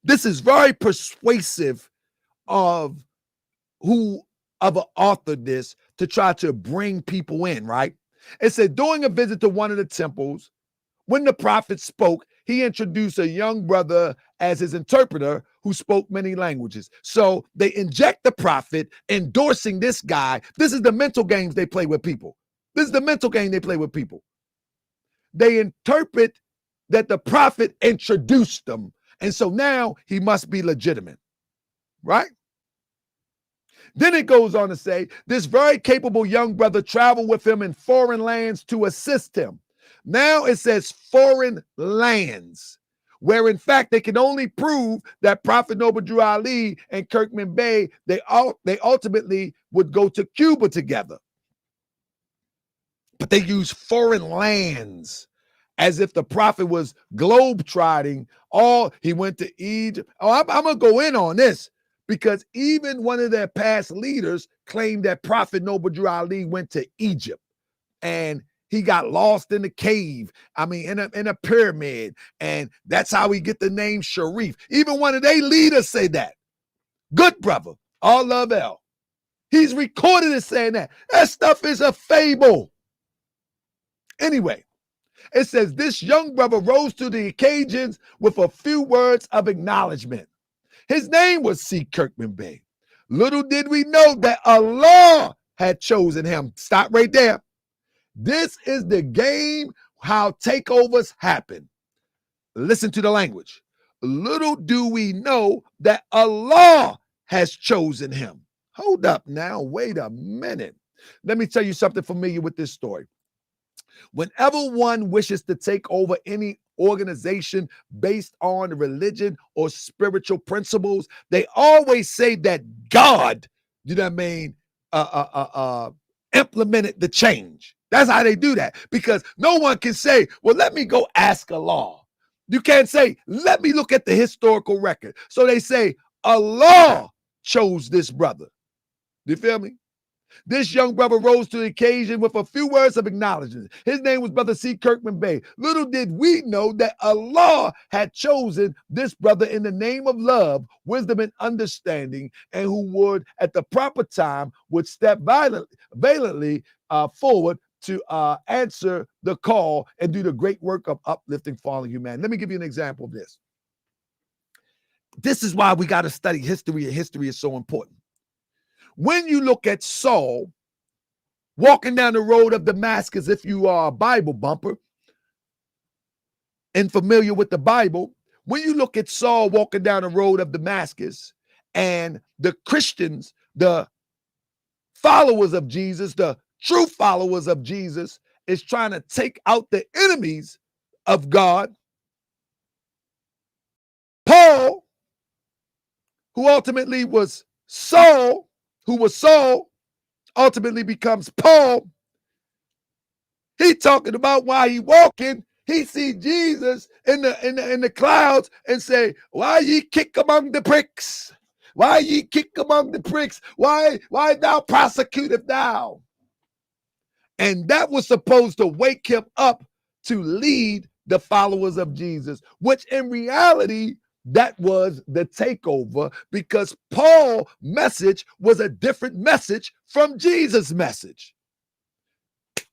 This is very persuasive of an author this to try to bring people in, right? It said, during a visit to one of the temples, when the prophet spoke, he introduced a young brother as his interpreter who spoke many languages. So they inject the prophet, endorsing this guy. This is the mental games they play with people. This is the mental game they play with people. They interpret that the prophet introduced them. And so now he must be legitimate, right? Then it goes on to say, this very capable young brother traveled with him in foreign lands to assist him. Now it says foreign lands, where in fact they can only prove that Prophet Noble Drew Ali and Kirkman Bey, they ultimately would go to Cuba together. But they use foreign lands as if the prophet was globetrotting. He went to Egypt. I'm going to go in on this because even one of their past leaders claimed that Prophet Noble Drew Ali went to Egypt and he got lost in a cave. I mean, in a pyramid. And that's how we get the name Sharif. Even one of their leaders say that. Good brother, all love L. He's recorded as saying that. That stuff is a fable. Anyway, it says this young brother rose to the occasions with a few words of acknowledgement. His name was C. Kirkman Bey. Little did we know that Allah had chosen him. Stop right there. This is the game, how takeovers happen. Listen to the language. Little do we know that Allah has chosen him. Hold up now. Wait a minute. Let me tell you something familiar with this story. Whenever one wishes to take over any organization based on religion or spiritual principles, they always say that God, you know what I mean, implemented the change. That's how they do that, because no one can say, well, let me go ask Allah. You can't say, let me look at the historical record. So they say, Allah chose this brother. You feel me? This young brother rose to the occasion with a few words of acknowledgement. His name was Brother C. Kirkman Bey. Little did we know that Allah had chosen this brother in the name of love, wisdom, and understanding, and who would, at the proper time, would step valiantly forward to answer the call and do the great work of uplifting fallen humanity. Let me give you an example of this. This is why we got to study history, and history is so important. When you look at Saul walking down the road of Damascus, if you are a Bible bumper and familiar with the Bible, when you look at Saul walking down the road of Damascus and the Christians, the followers of Jesus, the true followers of Jesus, is trying to take out the enemies of God, Paul, who ultimately was Saul, ultimately becomes Paul. He talking about while he walking, he see Jesus in the clouds and say, why ye kick among the pricks? Why ye kick among the pricks? Why thou prosecutest thou? And that was supposed to wake him up to lead the followers of Jesus, which in reality, that was the takeover, because Paul's message was a different message from Jesus' message.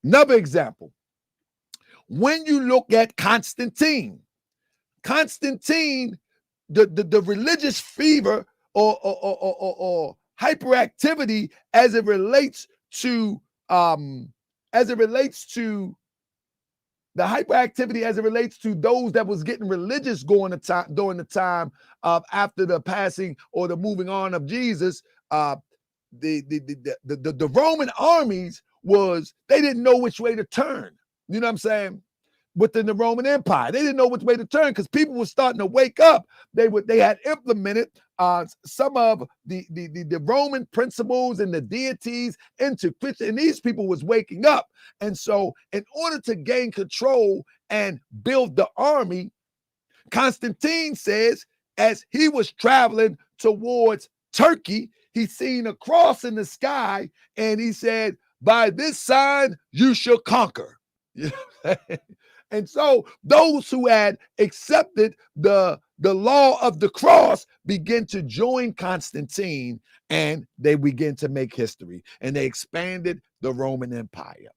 Another example, when you look at Constantine, the religious fever or hyperactivity as it relates to those that was getting religious during the time after the passing or the moving on of Jesus, the Roman armies they didn't know which way to turn. You know what I'm saying? Within the Roman Empire, they didn't know which way to turn because people were starting to wake up. They had implemented some of the Roman principles and the deities into Christian, and these people was waking up. And so, in order to gain control and build the army, Constantine says, as he was traveling towards Turkey, he seen a cross in the sky, and he said, by this sign you shall conquer. And so those who had accepted the law of the cross began to join Constantine, and they began to make history, and they expanded the Roman Empire.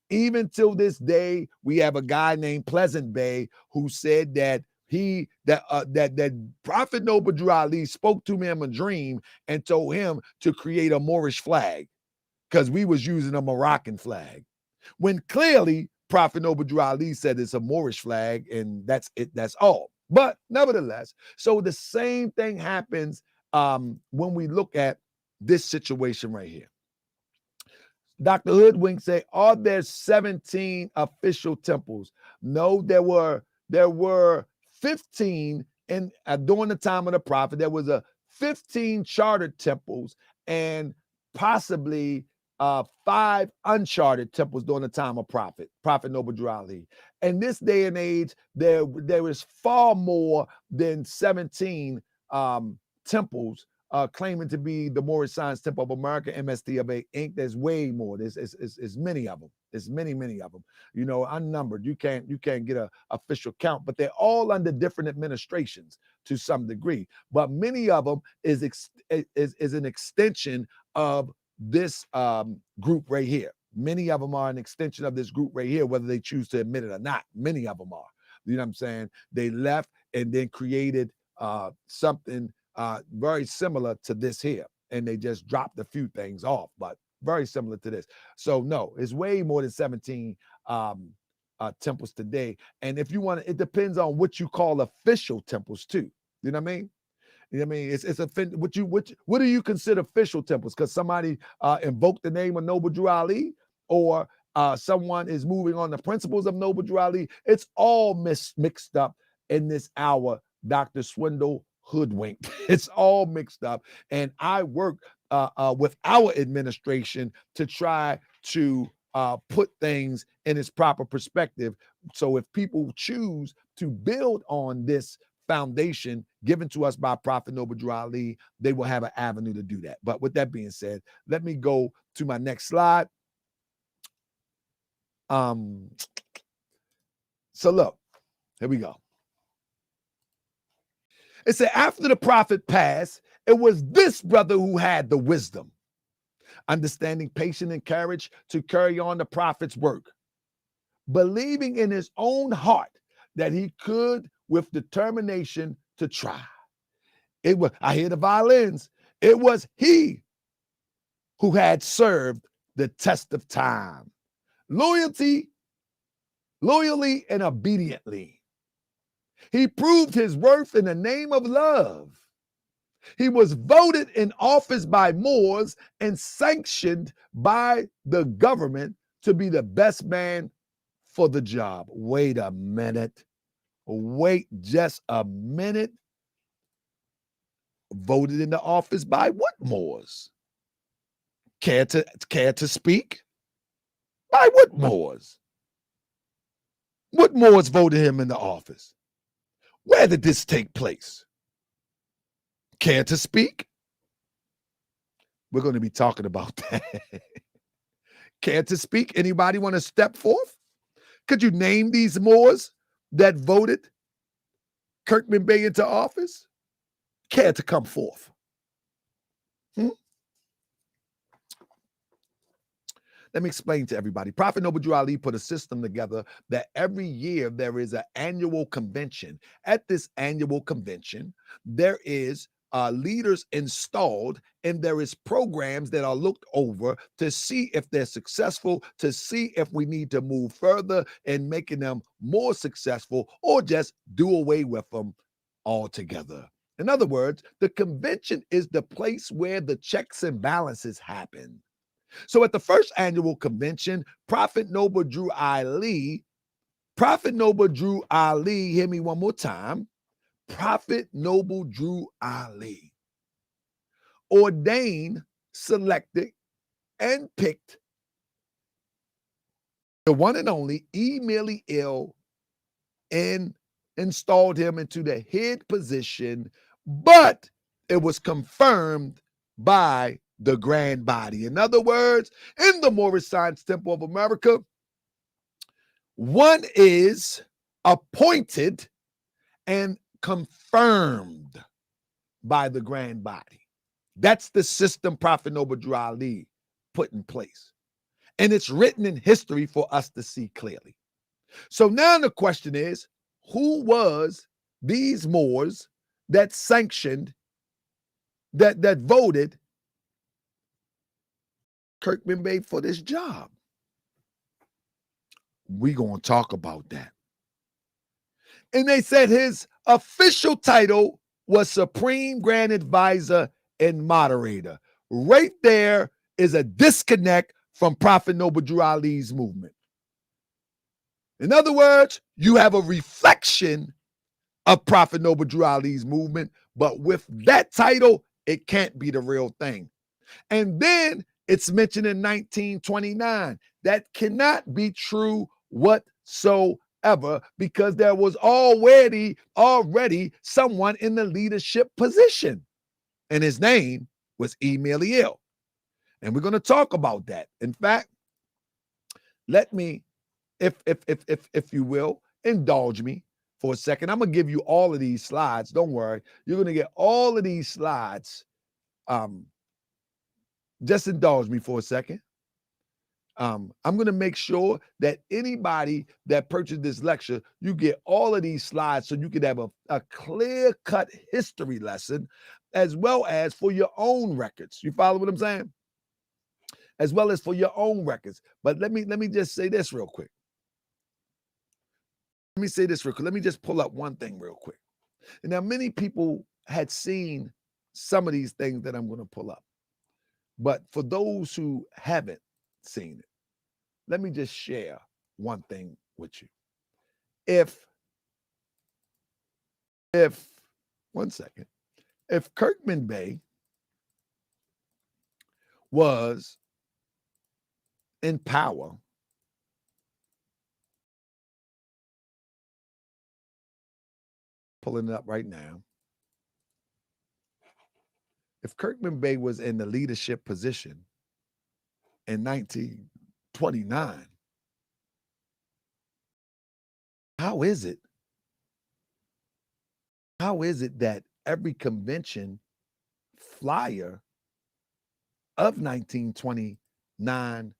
Even till this day, we have a guy named Pleasant Bay who said that that Prophet Noble Drew Ali spoke to him in a dream and told him to create a Moorish flag because we was using a Moroccan flag, when clearly Prophet Noble Drew Ali said it's a Moorish flag and that's it, that's all. But nevertheless, so the same thing happens when we look at this situation right here. Dr. Hoodwink said, are there 17 official temples? No, there were 15 during the time of the prophet. There was 15 chartered temples and possibly 5 uncharted temples during the time of Prophet Noble Drew Ali. In this day and age, there is far more than 17 temples claiming to be the Moorish Science Temple of America, MST of A Inc. There's way more. There's many of them. There's many of them. You know, unnumbered. You can't get an official count, but they're all under different administrations to some degree. But many of them is an extension of this group right here. Many of them are an extension of this group right here, whether they choose to admit it or not. Many of them are. You know what I'm saying? They left and then created something very similar to this here, and they just dropped a few things off, but very similar to this. So no, it's way more than 17 temples today. And if you want to, it depends on what you call official temples too. You know what I mean? You know what I mean? What do you consider official temples? Because somebody invoked the name of Noble Drew Ali, or someone is moving on the principles of Noble Drew Ali. It's all mixed up in this hour, Dr. Swindle Hoodwink. It's all mixed up. And I work with our administration to try to put things in its proper perspective. So if people choose to build on this foundation given to us by Prophet Noble Drew Ali, they will have an avenue to do that. But with that being said, let me go to my next slide. So look, here we go. It said, after the prophet passed, it was this brother who had the wisdom, understanding, patience, and courage to carry on the prophet's work, believing in his own heart that he could with determination to try. It was, I hear the violins. It was he who had served the test of time, loyally and obediently. He proved his worth in the name of love. He was voted in office by Moors and sanctioned by the government to be the best man for the job. Wait a minute. Wait just a minute. Voted into office by what Moors? Care to speak? By what Moors? What Moors voted him into office? Where did this take place? Care to speak? We're going to be talking about that. Care to speak? Anybody want to step forth? Could you name these Moors that voted Kirkman Bey into office? Care to come forth? Let me explain to everybody. Prophet Noble Drew Ali put a system together that every year there is an annual convention. At this annual convention, there is leaders installed, and there is programs that are looked over to see if they're successful, to see if we need to move further in making them more successful, or just do away with them altogether. In other words, the convention is the place where the checks and balances happen. So at the first annual convention, Prophet Noble Drew Ali, hear me one more time, Prophet Noble Drew Ali ordained, selected, and picked the one and only Emily Ill and installed him into the head position, but it was confirmed by the grand body. In other words, in the Moorish Science Temple of America, one is appointed and confirmed by the grand body. That's the system Prophet Noble Drew Ali put in place. And it's written in history for us to see clearly. So now the question is, who was these Moors that sanctioned, that voted Kirkman Bey for this job? We're going to talk about that. And they said his official title was Supreme Grand Advisor and Moderator. Right there is a disconnect from Prophet Noble Drew Ali's movement. In other words, you have a reflection of Prophet Noble Drew Ali's movement, but with that title, it can't be the real thing. And then it's mentioned in 1929. That cannot be true whatsoever, because there was already someone in the leadership position, and his name was Emil. And we're going to talk about that. In fact, let me, if you will, indulge me for a second. I'm going to give you all of these slides. Don't worry. You're going to get all of these slides. Just indulge me for a second. I'm going to make sure that anybody that purchased this lecture, you get all of these slides so you can have a clear-cut history lesson, as well as for your own records. You follow what I'm saying? As well as for your own records. But let me just say this real quick. Let me just pull up one thing real quick. And now many people had seen some of these things that I'm going to pull up. But for those who haven't seen it, let me just share one thing with you. If Kirkman Bey was in power, pulling it up right now. If Kirkman Bey was in the leadership position in 1929, how is it that every convention flyer of 1929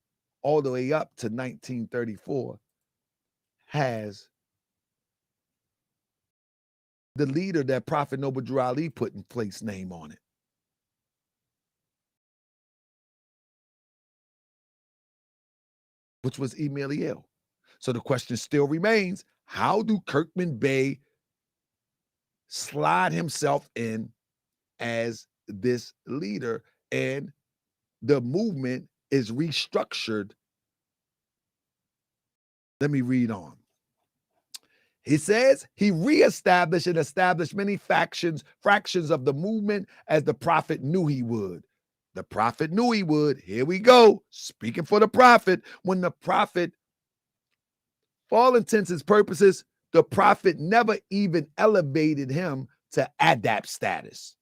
all the way up to 1934 has the leader that Prophet Noble Drew Ali put in place name on it? Which was Emil. So the question still remains, how do Kirkman Bey slide himself in as this leader, and the movement is restructured? Let me read on. He says he reestablished and established many fractions of the movement, as the prophet knew he would. The prophet knew he would. Here we go. Speaking for the prophet. When the prophet, for all intents and purposes, the prophet never even elevated him to adapt status.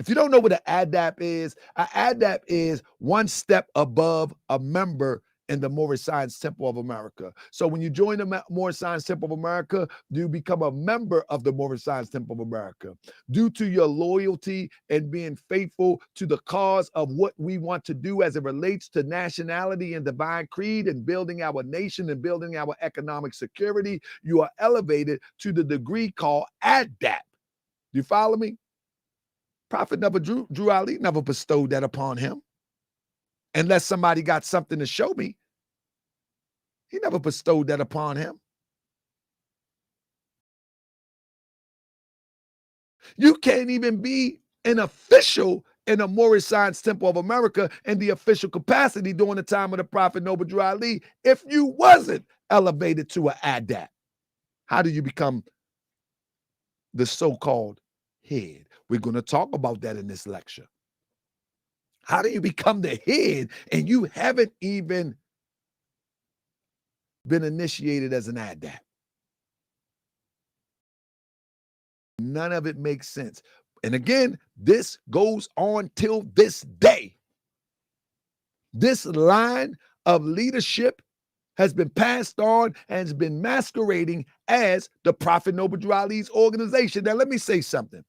If you don't know what an adapt is one step above a member in the Moorish Science Temple of America. So when you join the Moorish Science Temple of America, you become a member of the Moorish Science Temple of America. Due to your loyalty and being faithful to the cause of what we want to do as it relates to nationality and divine creed and building our nation and building our economic security, you are elevated to the degree called adapt. Do you follow me? Prophet never Drew Ali never bestowed that upon him. Unless somebody got something to show me. He never bestowed that upon him. You can't even be an official in the Moorish Science Temple of America in the official capacity during the time of the Prophet Noble Drew Ali if you wasn't elevated to an adapt. How do you become the so-called head? We're going to talk about that in this lecture. How do you become the head and you haven't even been initiated as an adapt? None of it makes sense. And again, this goes on till this day. This line of leadership has been passed on and has been masquerading as the Prophet Noble Drew Ali's organization. Now, let me say something.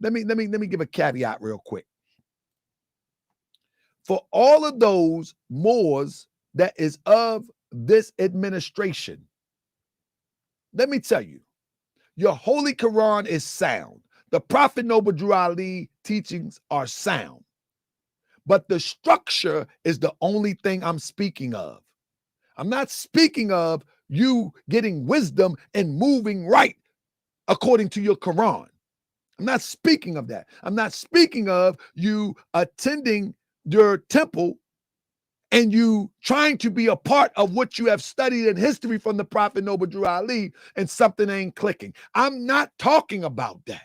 Let me give a caveat real quick. For all of those Moors that is of this administration, let me tell you, your Holy Quran is sound. The Prophet Noble Drew Ali teachings are sound. But the structure is the only thing I'm speaking of. I'm not speaking of you getting wisdom and moving right according to your Quran. I'm not speaking of that. I'm not speaking of you attending your temple and you trying to be a part of what you have studied in history from the Prophet Noble Drew Ali and something ain't clicking. I'm not talking about that.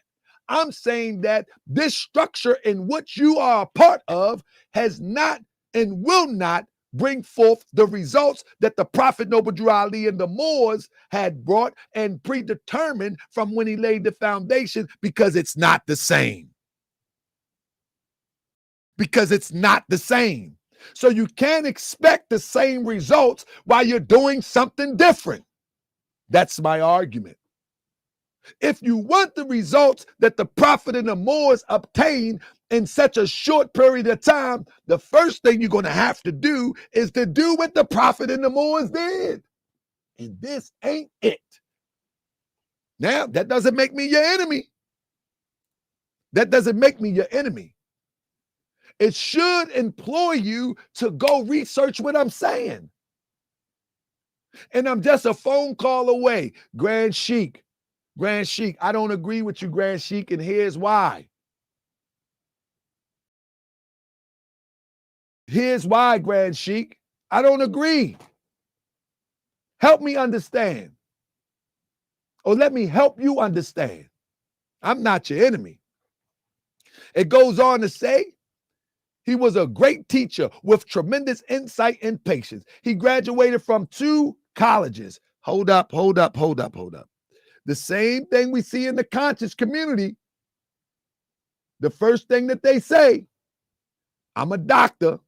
I'm saying that this structure in which you are a part of has not and will not bring forth the results that the Prophet Noble Drew Ali and the Moors had brought and predetermined from when he laid the foundation, because it's not the same. Because it's not the same. So you can't expect the same results while you're doing something different. That's my argument. If you want the results that the Prophet and the Moors obtained in such a short period of time, the first thing you're going to have to do is to do what the Prophet and the Moors did. And this ain't it. Now, that doesn't make me your enemy. That doesn't make me your enemy. It should employ you to go research what I'm saying. And I'm just a phone call away. Grand Sheik, I don't agree with you, Grand Sheik, and here's why. Here's why, Grand Sheik. I don't agree. Help me understand. Or let me help you understand. I'm not your enemy. It goes on to say, he was a great teacher with tremendous insight and patience. He graduated from 2 colleges. Hold up. The same thing we see in the conscious community. The first thing that they say, I'm a doctor.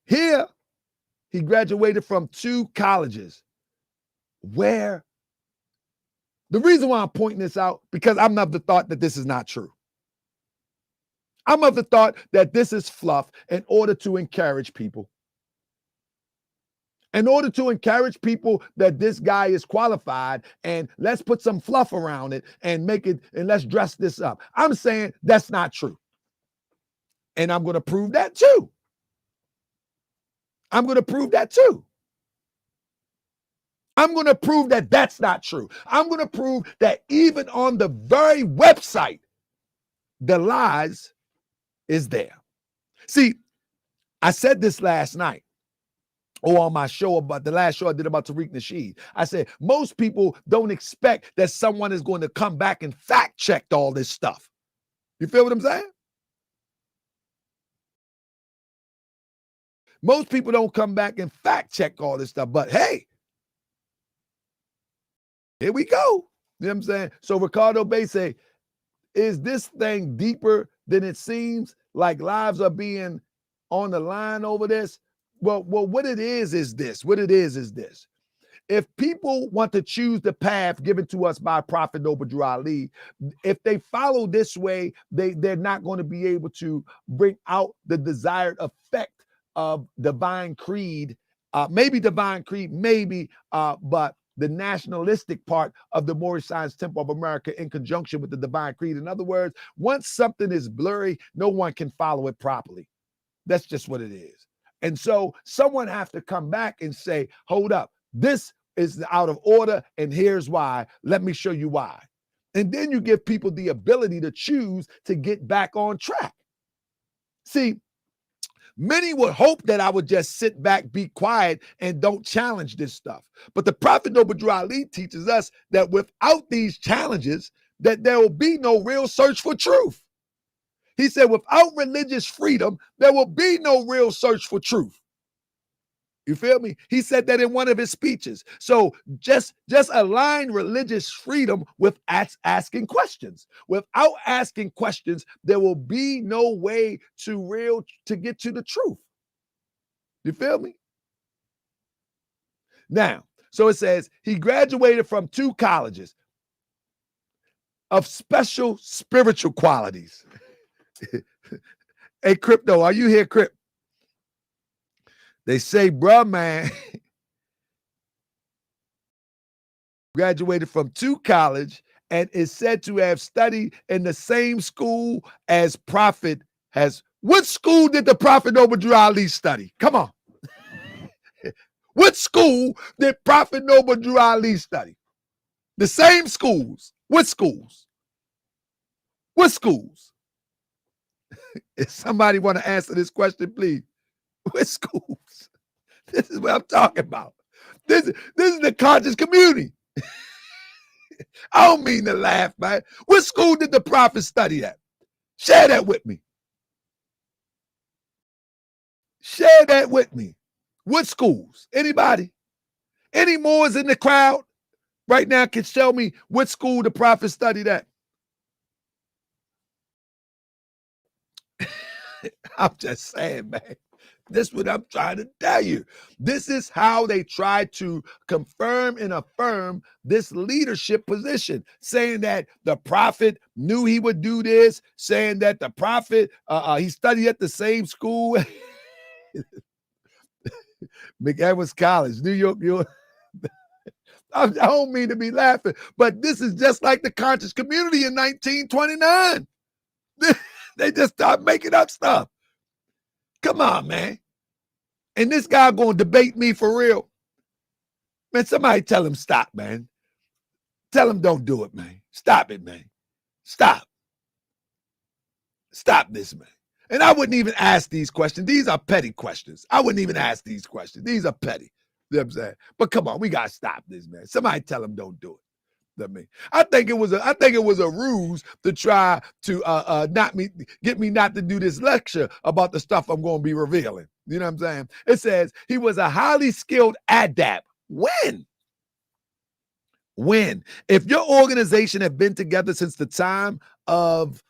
Here, he graduated from 2 colleges. Where? The reason why I'm pointing this out, because I'm of the thought that this is not true. I'm of the thought that this is fluff in order to encourage people. In order to encourage people that this guy is qualified, and let's put some fluff around it and make it, and let's dress this up. I'm saying that's not true. And I'm going to prove that too. I'm going to prove that that's not true. I'm going to prove that even on the very website, the lies is there. See, I said this last night, or on my show, about the last show I did about Tariq Nasheed. I said, most people don't expect that someone is going to come back and fact check all this stuff. You feel what I'm saying? Most people don't come back and fact check all this stuff, but hey, here we go. You know what I'm saying? So Ricardo Bay say, is this thing deeper than it seems? Like lives are being on the line over this? Well, what it is this. What it is this. If people want to choose the path given to us by Prophet Noble Drew Ali, if they follow this way, they're not going to be able to bring out the desired effect of divine creed. Maybe divine creed, but the nationalistic part of the Moorish Science Temple of America in conjunction with the divine creed. In other words, once something is blurry, no one can follow it properly. That's just what it is. And so someone has to come back and say, hold up, this is out of order, and here's why. Let me show you why. And then you give people the ability to choose to get back on track. See, many would hope that I would just sit back, be quiet, and don't challenge this stuff. But the Prophet Noble Drew Ali teaches us that without these challenges, that there will be no real search for truth. He said, without religious freedom, there will be no real search for truth. You feel me? He said that in one of his speeches. So just align religious freedom with asking questions. Without asking questions, there will be no way to get to the truth. You feel me? Now, so it says he graduated from 2 colleges of special spiritual qualities. Hey, Crypto, are you here, Crypt? They say, bruh, man, graduated from 2 colleges and is said to have studied in the same school as Prophet has. What school did the Prophet Noble Ali study? Come on. What school did Prophet Noble Ali study? The same schools. What schools? What schools? If somebody want to answer this question, please. What schools? This is what I'm talking about. This is the conscious community. I don't mean to laugh, man. What school did the Prophet study at? Share that with me. Share that with me. What schools? Anybody? Any Moors in the crowd right now can tell me what school the Prophet studied at? I'm just saying, man. This is what I'm trying to tell you. This is how they try to confirm and affirm this leadership position, saying that the Prophet knew he would do this, saying that the Prophet, he studied at the same school. McEdwards College, New York. I don't mean to be laughing, but this is just like the conscious community in 1929. They just start making up stuff. Come on, man. And this guy going to debate me for real. Man, somebody tell him stop, man. Tell him don't do it, man. Stop it, man. Stop. Stop this, man. And I wouldn't even ask these questions. These are petty questions. I wouldn't even ask these questions. These are petty. You know what I'm saying? But come on, we got to stop this, man. Somebody tell him don't do it. I think it was a ruse to try to get me not to do this lecture about the stuff I'm going to be revealing. You know what I'm saying? It says he was a highly skilled adept. When? If your organization have been together since the time of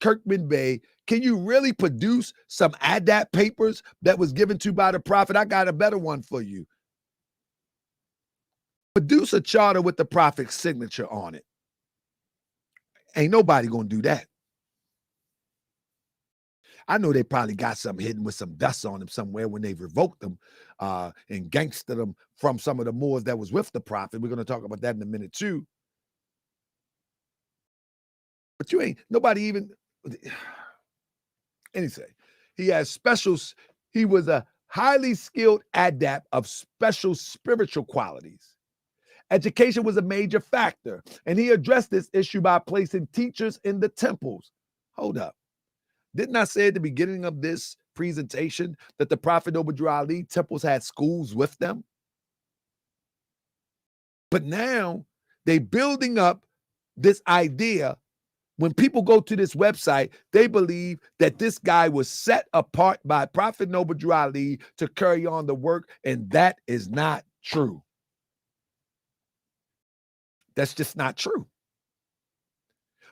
Kirkman Bey, can you really produce some adept papers that was given to by the Prophet? I got a better one for you. Produce a charter with the Prophet's signature on it. Ain't nobody gonna do that. I know they probably got something hidden with some dust on them somewhere when they revoked them and gangstered them from some of the Moors that was with the Prophet. We're gonna talk about that in a minute too. But you ain't nobody even. Anyway, he was a highly skilled adept of special spiritual qualities. Education was a major factor, and he addressed this issue by placing teachers in the temples. Hold up. Didn't I say at the beginning of this presentation that the Prophet Noble Ali temples had schools with them? But now they're building up this idea. When people go to this website, they believe that this guy was set apart by Prophet Noble Ali to carry on the work, and that is not true. That's just not true.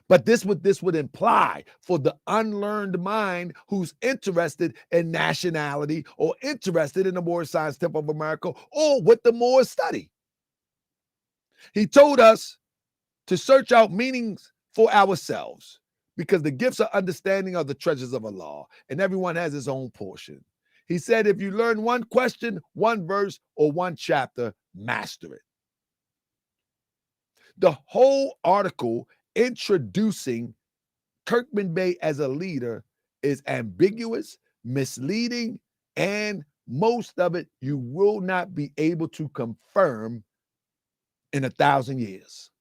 But this would imply for the unlearned mind who's interested in nationality or interested in the Moorish Science Temple of America or what the Moors study. He told us to search out meanings for ourselves because the gifts of understanding are the treasures of Allah, and everyone has his own portion. He said, if you learn one question, one verse, or one chapter, master it. The whole article introducing Kirkman Bey as a leader is ambiguous, misleading, and most of it you will not be able to confirm in 1,000 years.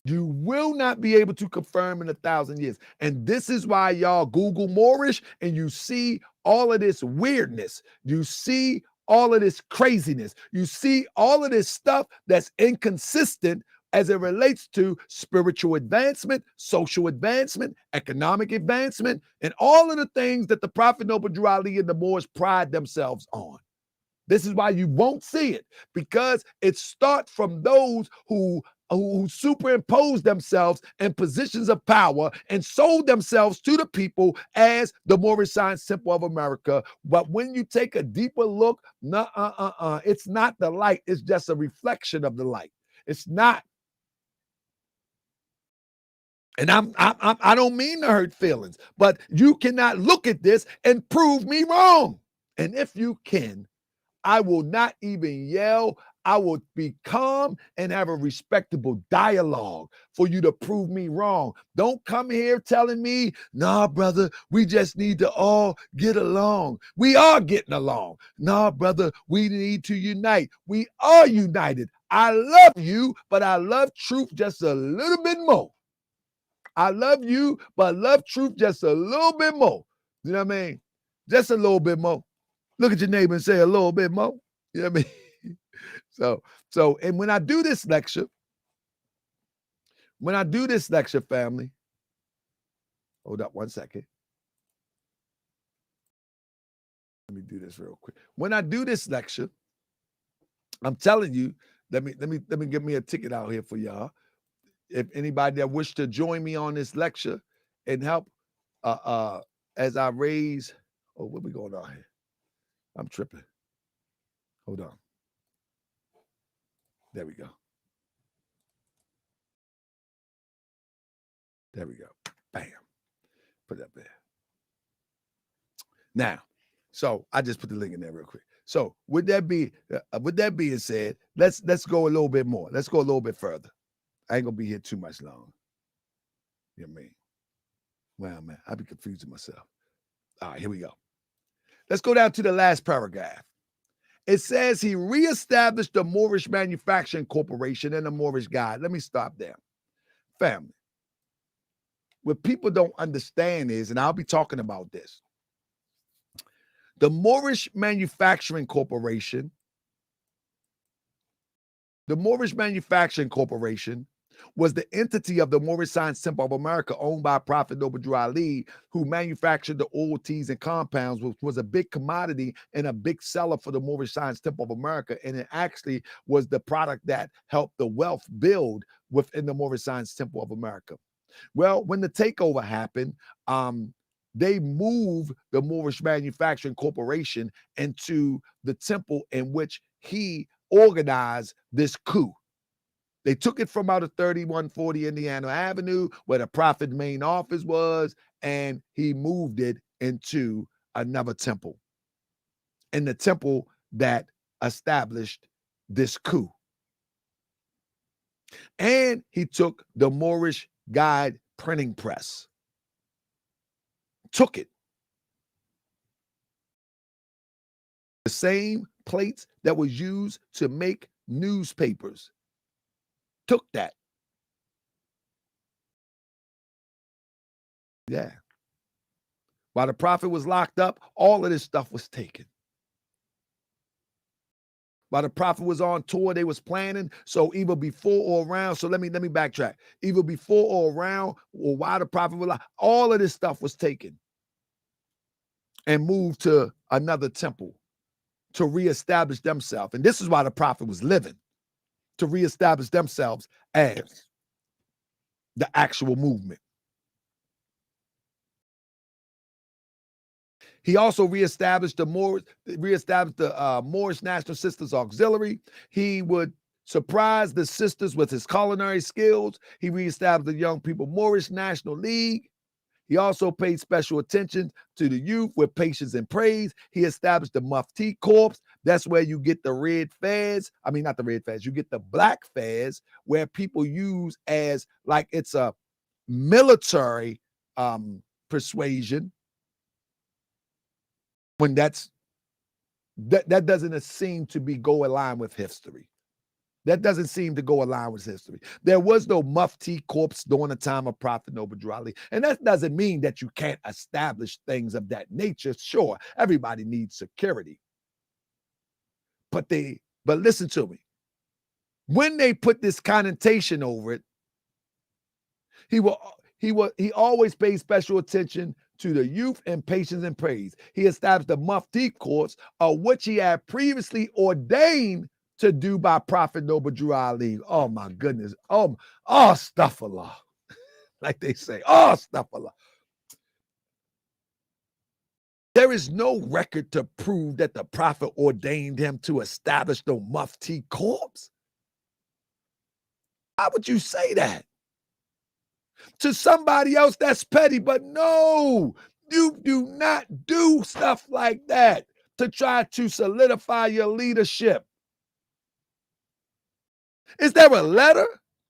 You will not be able to confirm in 1,000 years. And this is why y'all Google Moorish and you see all of this weirdness. You see all of this craziness. You see all of this stuff that's inconsistent as it relates to spiritual advancement, social advancement, economic advancement, and all of the things that the Prophet Noble Drew Ali and the Moors pride themselves on. This is why you won't see it, because it starts from those who superimpose themselves in positions of power and sold themselves to the people as the Moorish Science Temple of America. But when you take a deeper look, it's not the light, it's just a reflection of the light. It's not. And I don't mean to hurt feelings, but you cannot look at this and prove me wrong. And if you can, I will not even yell. I will be calm and have a respectable dialogue for you to prove me wrong. Don't come here telling me, nah, brother, we just need to all get along. We are getting along. Nah, brother, we need to unite. We are united. I love you, but I love truth just a little bit more. I love you, but I love truth just a little bit more. You know what I mean? Just a little bit more. Look at your neighbor and say a little bit more. You know what I mean? So, and when I do this lecture, family, hold up one second. Let me do this real quick. When I do this lecture, I'm telling you, let me get me a ticket out here for y'all. If anybody that wish to join me on this lecture and help as I raise, what we going on here? I'm tripping. Hold on. There we go. There we go. Bam. Put that there. Now, so I just put the link in there real quick. So with that being said, let's go a little bit more. Let's go a little bit further. I ain't gonna be here too much long. You know what I mean? Well, man, I'll be confusing myself. All right, here we go. Let's go down to the last paragraph. It says he reestablished the Moorish Manufacturing Corporation and the Moorish Guide. Let me stop there. Family, what people don't understand is, and I'll be talking about this, the Moorish Manufacturing Corporation, was the entity of the Moorish Science Temple of America owned by Prophet Noble Drew Ali, who manufactured the oil, teas, and compounds, which was a big commodity and a big seller for the Moorish Science Temple of America. And it actually was the product that helped the wealth build within the Moorish Science Temple of America. Well, when the takeover happened, they moved the Moorish Manufacturing Corporation into the temple in which he organized this coup. They took it from out of 3140 Indiana Avenue, where the Prophet main office was, and he moved it into another temple, and the temple that established this coup. And he took the Moorish Guide printing press, took it. The same plates that was used to make newspapers, took that. Yeah. While the Prophet was locked up, all of this stuff was taken. While the Prophet was on tour, they was planning. So either before or around, so let me backtrack. Either before or around, or while the Prophet was locked, all of this stuff was taken and moved to another temple to reestablish themselves. And this is why the Prophet was living, to reestablish themselves as the actual movement. He also reestablished the Moorish National Sisters Auxiliary. He would surprise the sisters with his culinary skills. He reestablished the Young People Moorish National League. He also paid special attention to the youth with patience and praise. He established the Mufti Corps. That's where you get the red fez. I mean, not the red fez. You get the black fez, where people use as like it's a military persuasion. When that doesn't seem to be go along with history. That doesn't seem to go along with history. There was no Mufti Corps during the time of Prophet Noble Drew Ali. And that doesn't mean that you can't establish things of that nature. Sure, everybody needs security. But listen to me. when they put this connotation over it, he always paid special attention to the youth and patience and praise. He established the MST courts, which he had previously ordained to do by Prophet Noble Drew Ali. Oh my goodness. Oh, astaghfirullah. Like they say, astaghfirullah. There is no record to prove that the prophet ordained him to establish the MST corps. How would you say that? To somebody else, that's petty, but no, you do not do stuff like that to try to solidify your leadership. Is there a letter?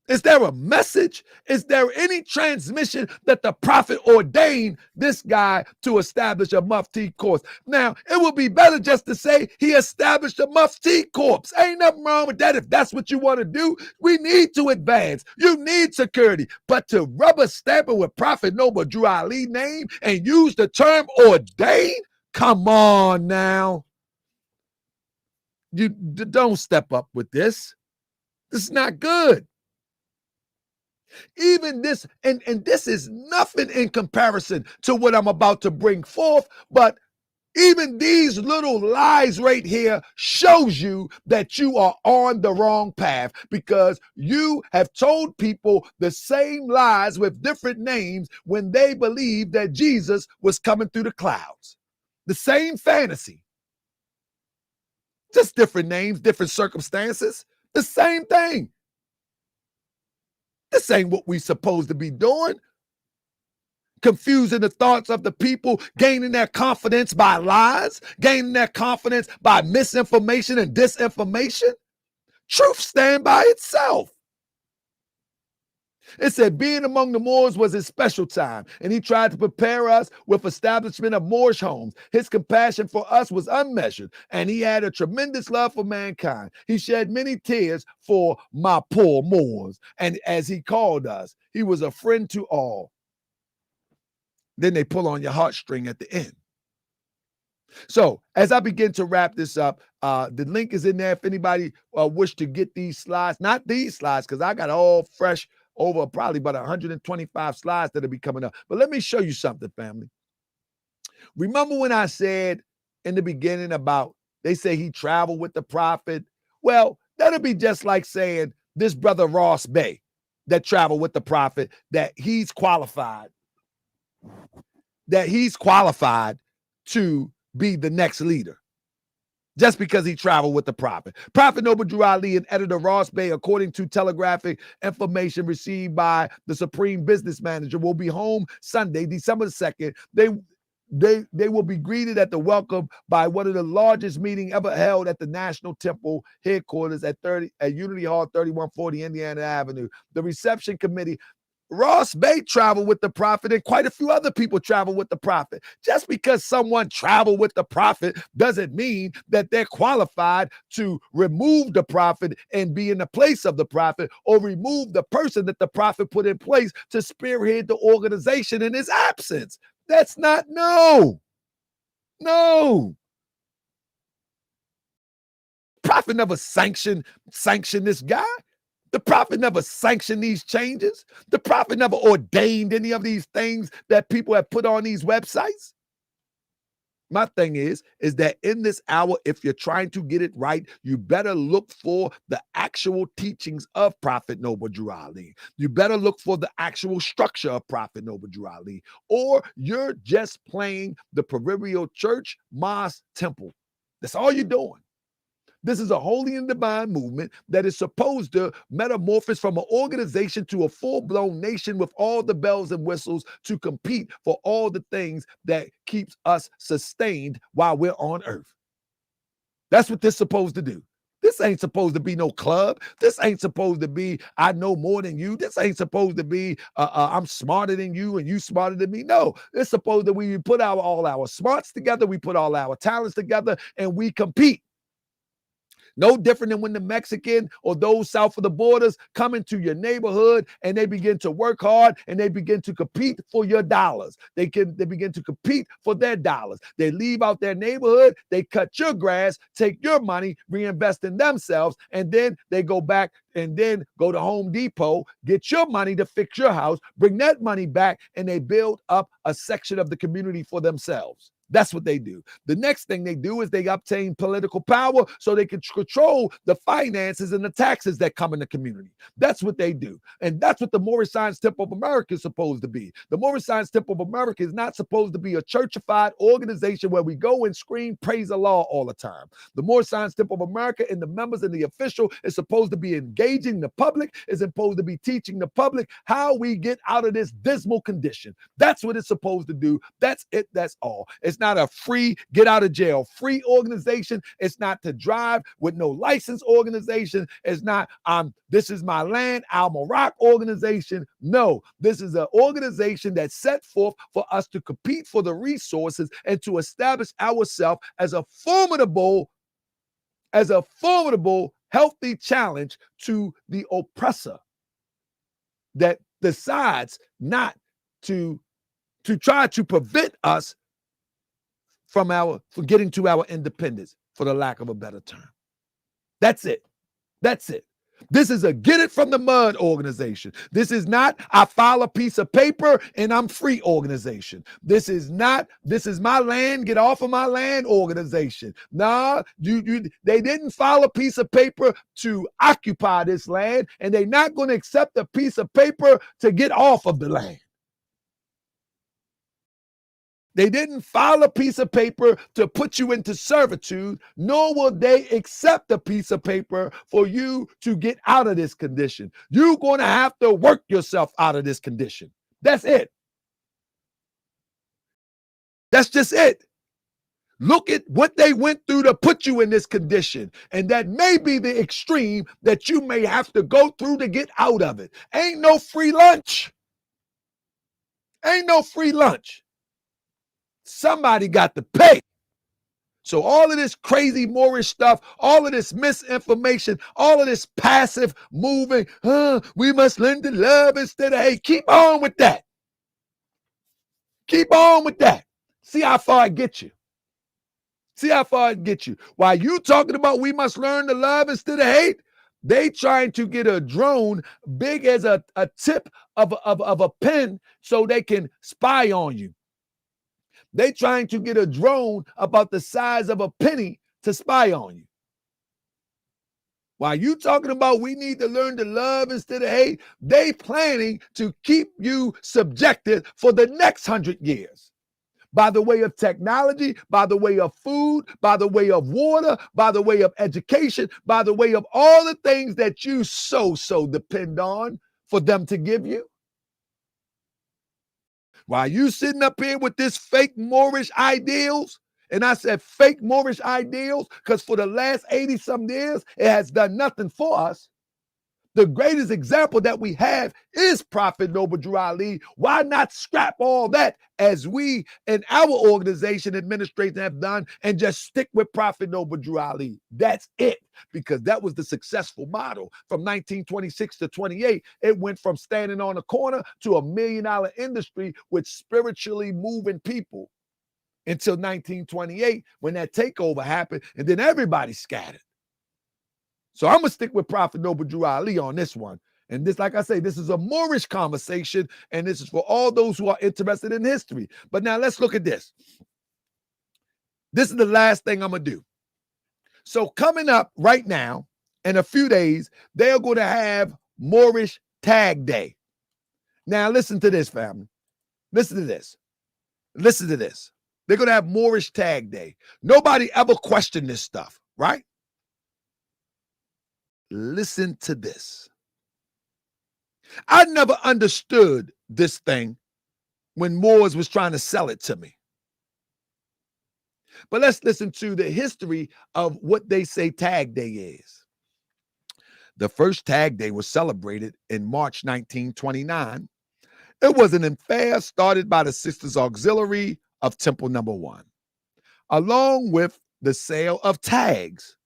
Is there a message? Is there any transmission that the prophet ordained this guy to establish a MST corps? Now, it would be better just to say he established a MST corps. Ain't nothing wrong with that if that's what you want to do. We need to advance. You need security. But to rubber stamp it with Prophet Noble Drew Ali name and use the term ordained? Come on now. You don't step up with this. This is not good. Even this, and this is nothing in comparison to what I'm about to bring forth, but even these little lies right here shows you that you are on the wrong path, because you have told people the same lies with different names when they believed that Jesus was coming through the clouds. The same fantasy. Just different names, different circumstances. The same thing. This ain't what we supposed to be doing. Confusing the thoughts of the people, gaining their confidence by lies, gaining their confidence by misinformation and disinformation. Truth stand by itself. It said being among the Moors was his special time, and he tried to prepare us with establishment of Moorish homes. His compassion for us was unmeasured, and he had a tremendous love for mankind. He shed many tears for my poor Moors, and as he called us, he was a friend to all. Then they pull on your heartstring at the end. So as I begin to wrap this up, the link is in there if anybody wish to get these slides. Not these slides, because I got all fresh over probably about 125 slides that'll be coming up. But let me show you something, family. Remember when I said in the beginning about, they say he traveled with the prophet? Well, that'll be just like saying this brother Ross Bay that traveled with the prophet, that he's qualified to be the next leader. Just because he traveled with the prophet. Prophet Noble Drew Ali and editor Ross Bay, according to telegraphic information received by the Supreme Business Manager, will be home Sunday, December 2nd. They will be greeted at the welcome by one of the largest meetings ever held at the National Temple headquarters at Unity Hall, 3140 Indiana Avenue. The reception committee. Ross Bay traveled with the prophet, and quite a few other people travel with the prophet. Just because someone traveled with the prophet doesn't mean that they're qualified to remove the prophet and be in the place of the prophet, or remove the person that the prophet put in place to spearhead the organization in his absence. That's not, no. Prophet never sanctioned this guy. The prophet never sanctioned these changes. The prophet never ordained any of these things that people have put on these websites. My thing is that in this hour, if you're trying to get it right, you better look for the actual teachings of Prophet Noble Drew Ali. You better look for the actual structure of Prophet Noble Drew Ali, or you're just playing the proverbial church, mosque, temple. That's all you're doing. This is a holy and divine movement that is supposed to metamorphose from an organization to a full-blown nation with all the bells and whistles to compete for all the things that keeps us sustained while we're on earth. That's what this is supposed to do. This ain't supposed to be no club. This ain't supposed to be, I know more than you. This ain't supposed to be, I'm smarter than you and you smarter than me. No, it's supposed that we put all our smarts together, we put all our talents together, and we compete. No different than when the Mexican or those south of the borders come into your neighborhood and they begin to work hard and they begin to compete for your dollars. They begin to compete for their dollars. They leave out their neighborhood, they cut your grass, take your money, reinvest in themselves, and then they go back and then go to Home Depot, get your money to fix your house, bring that money back, and they build up a section of the community for themselves. That's what they do. The next thing they do is they obtain political power so they can control the finances and the taxes that come in the community. That's what they do. And that's what the Moorish Science Temple of America is supposed to be. The Moorish Science Temple of America is not supposed to be a churchified organization where we go and scream praise Allah all the time. The Moorish Science Temple of America and the members and the official is supposed to be engaging the public, is supposed to be teaching the public how we get out of this dismal condition. That's what it's supposed to do. That's it. That's all. It's not a free get out of jail free organization. It's not to drive with no license organization. It's not this is my land, Al-Marak organization. No, this is an organization that's set forth for us to compete for the resources and to establish ourselves as a formidable, healthy challenge to the oppressor that decides not to try to prevent us from getting to our independence, for the lack of a better term. That's it. That's it. This is a get it from the mud organization. This is not I file a piece of paper and I'm free organization. This is not this is my land, get off of my land organization. Nah, they didn't file a piece of paper to occupy this land, and they're not going to accept a piece of paper to get off of the land. They didn't file a piece of paper to put you into servitude, nor will they accept a piece of paper for you to get out of this condition. You're going to have to work yourself out of this condition. That's it. That's just it. Look at what they went through to put you in this condition. And that may be the extreme that you may have to go through to get out of it. Ain't no free lunch. Ain't no free lunch. Somebody got to pay. So all of this crazy Moorish stuff, all of this misinformation, all of this passive moving, we must learn to love instead of hate. Keep on with that. Keep on with that. See how far it gets you. See how far it gets you. While you talking about we must learn to love instead of hate, they trying to get a drone big as a tip of a pen so they can spy on you. They trying to get a drone about the size of a penny to spy on you. While you talking about we need to learn to love instead of hate, they planning to keep you subjected for the next 100 years. By the way of technology, by the way of food, by the way of water, by the way of education, by the way of all the things that you so depend on for them to give you. While you sitting up here with this fake Moorish ideals, and I said fake Moorish ideals because for the last 80-some years, it has done nothing for us. The greatest example that we have is Prophet Noble Drew Ali. Why not scrap all that as we and our organization administration have done and just stick with Prophet Noble Drew Ali? That's it, because that was the successful model. From 1926 to 28, it went from standing on a corner to $1 million industry with spiritually moving people until 1928 when that takeover happened, and then everybody scattered. So I'm going to stick with Prophet Noble Drew Ali on this one. And this, like I say, this is a Moorish conversation, and this is for all those who are interested in history. But now let's look at this. This is the last thing I'm going to do. So coming up right now, in a few days, they're going to have Moorish Tag Day. Now listen to this, family. Listen to this. Listen to this. They're going to have Moorish Tag Day. Nobody ever questioned this stuff, right? Listen to this. I never understood this thing when Moors was trying to sell it to me. But let's listen to the history of what they say Tag Day is. The first Tag Day was celebrated in March 1929. It was an affair started by the Sisters Auxiliary of Temple No. 1, along with the sale of tags.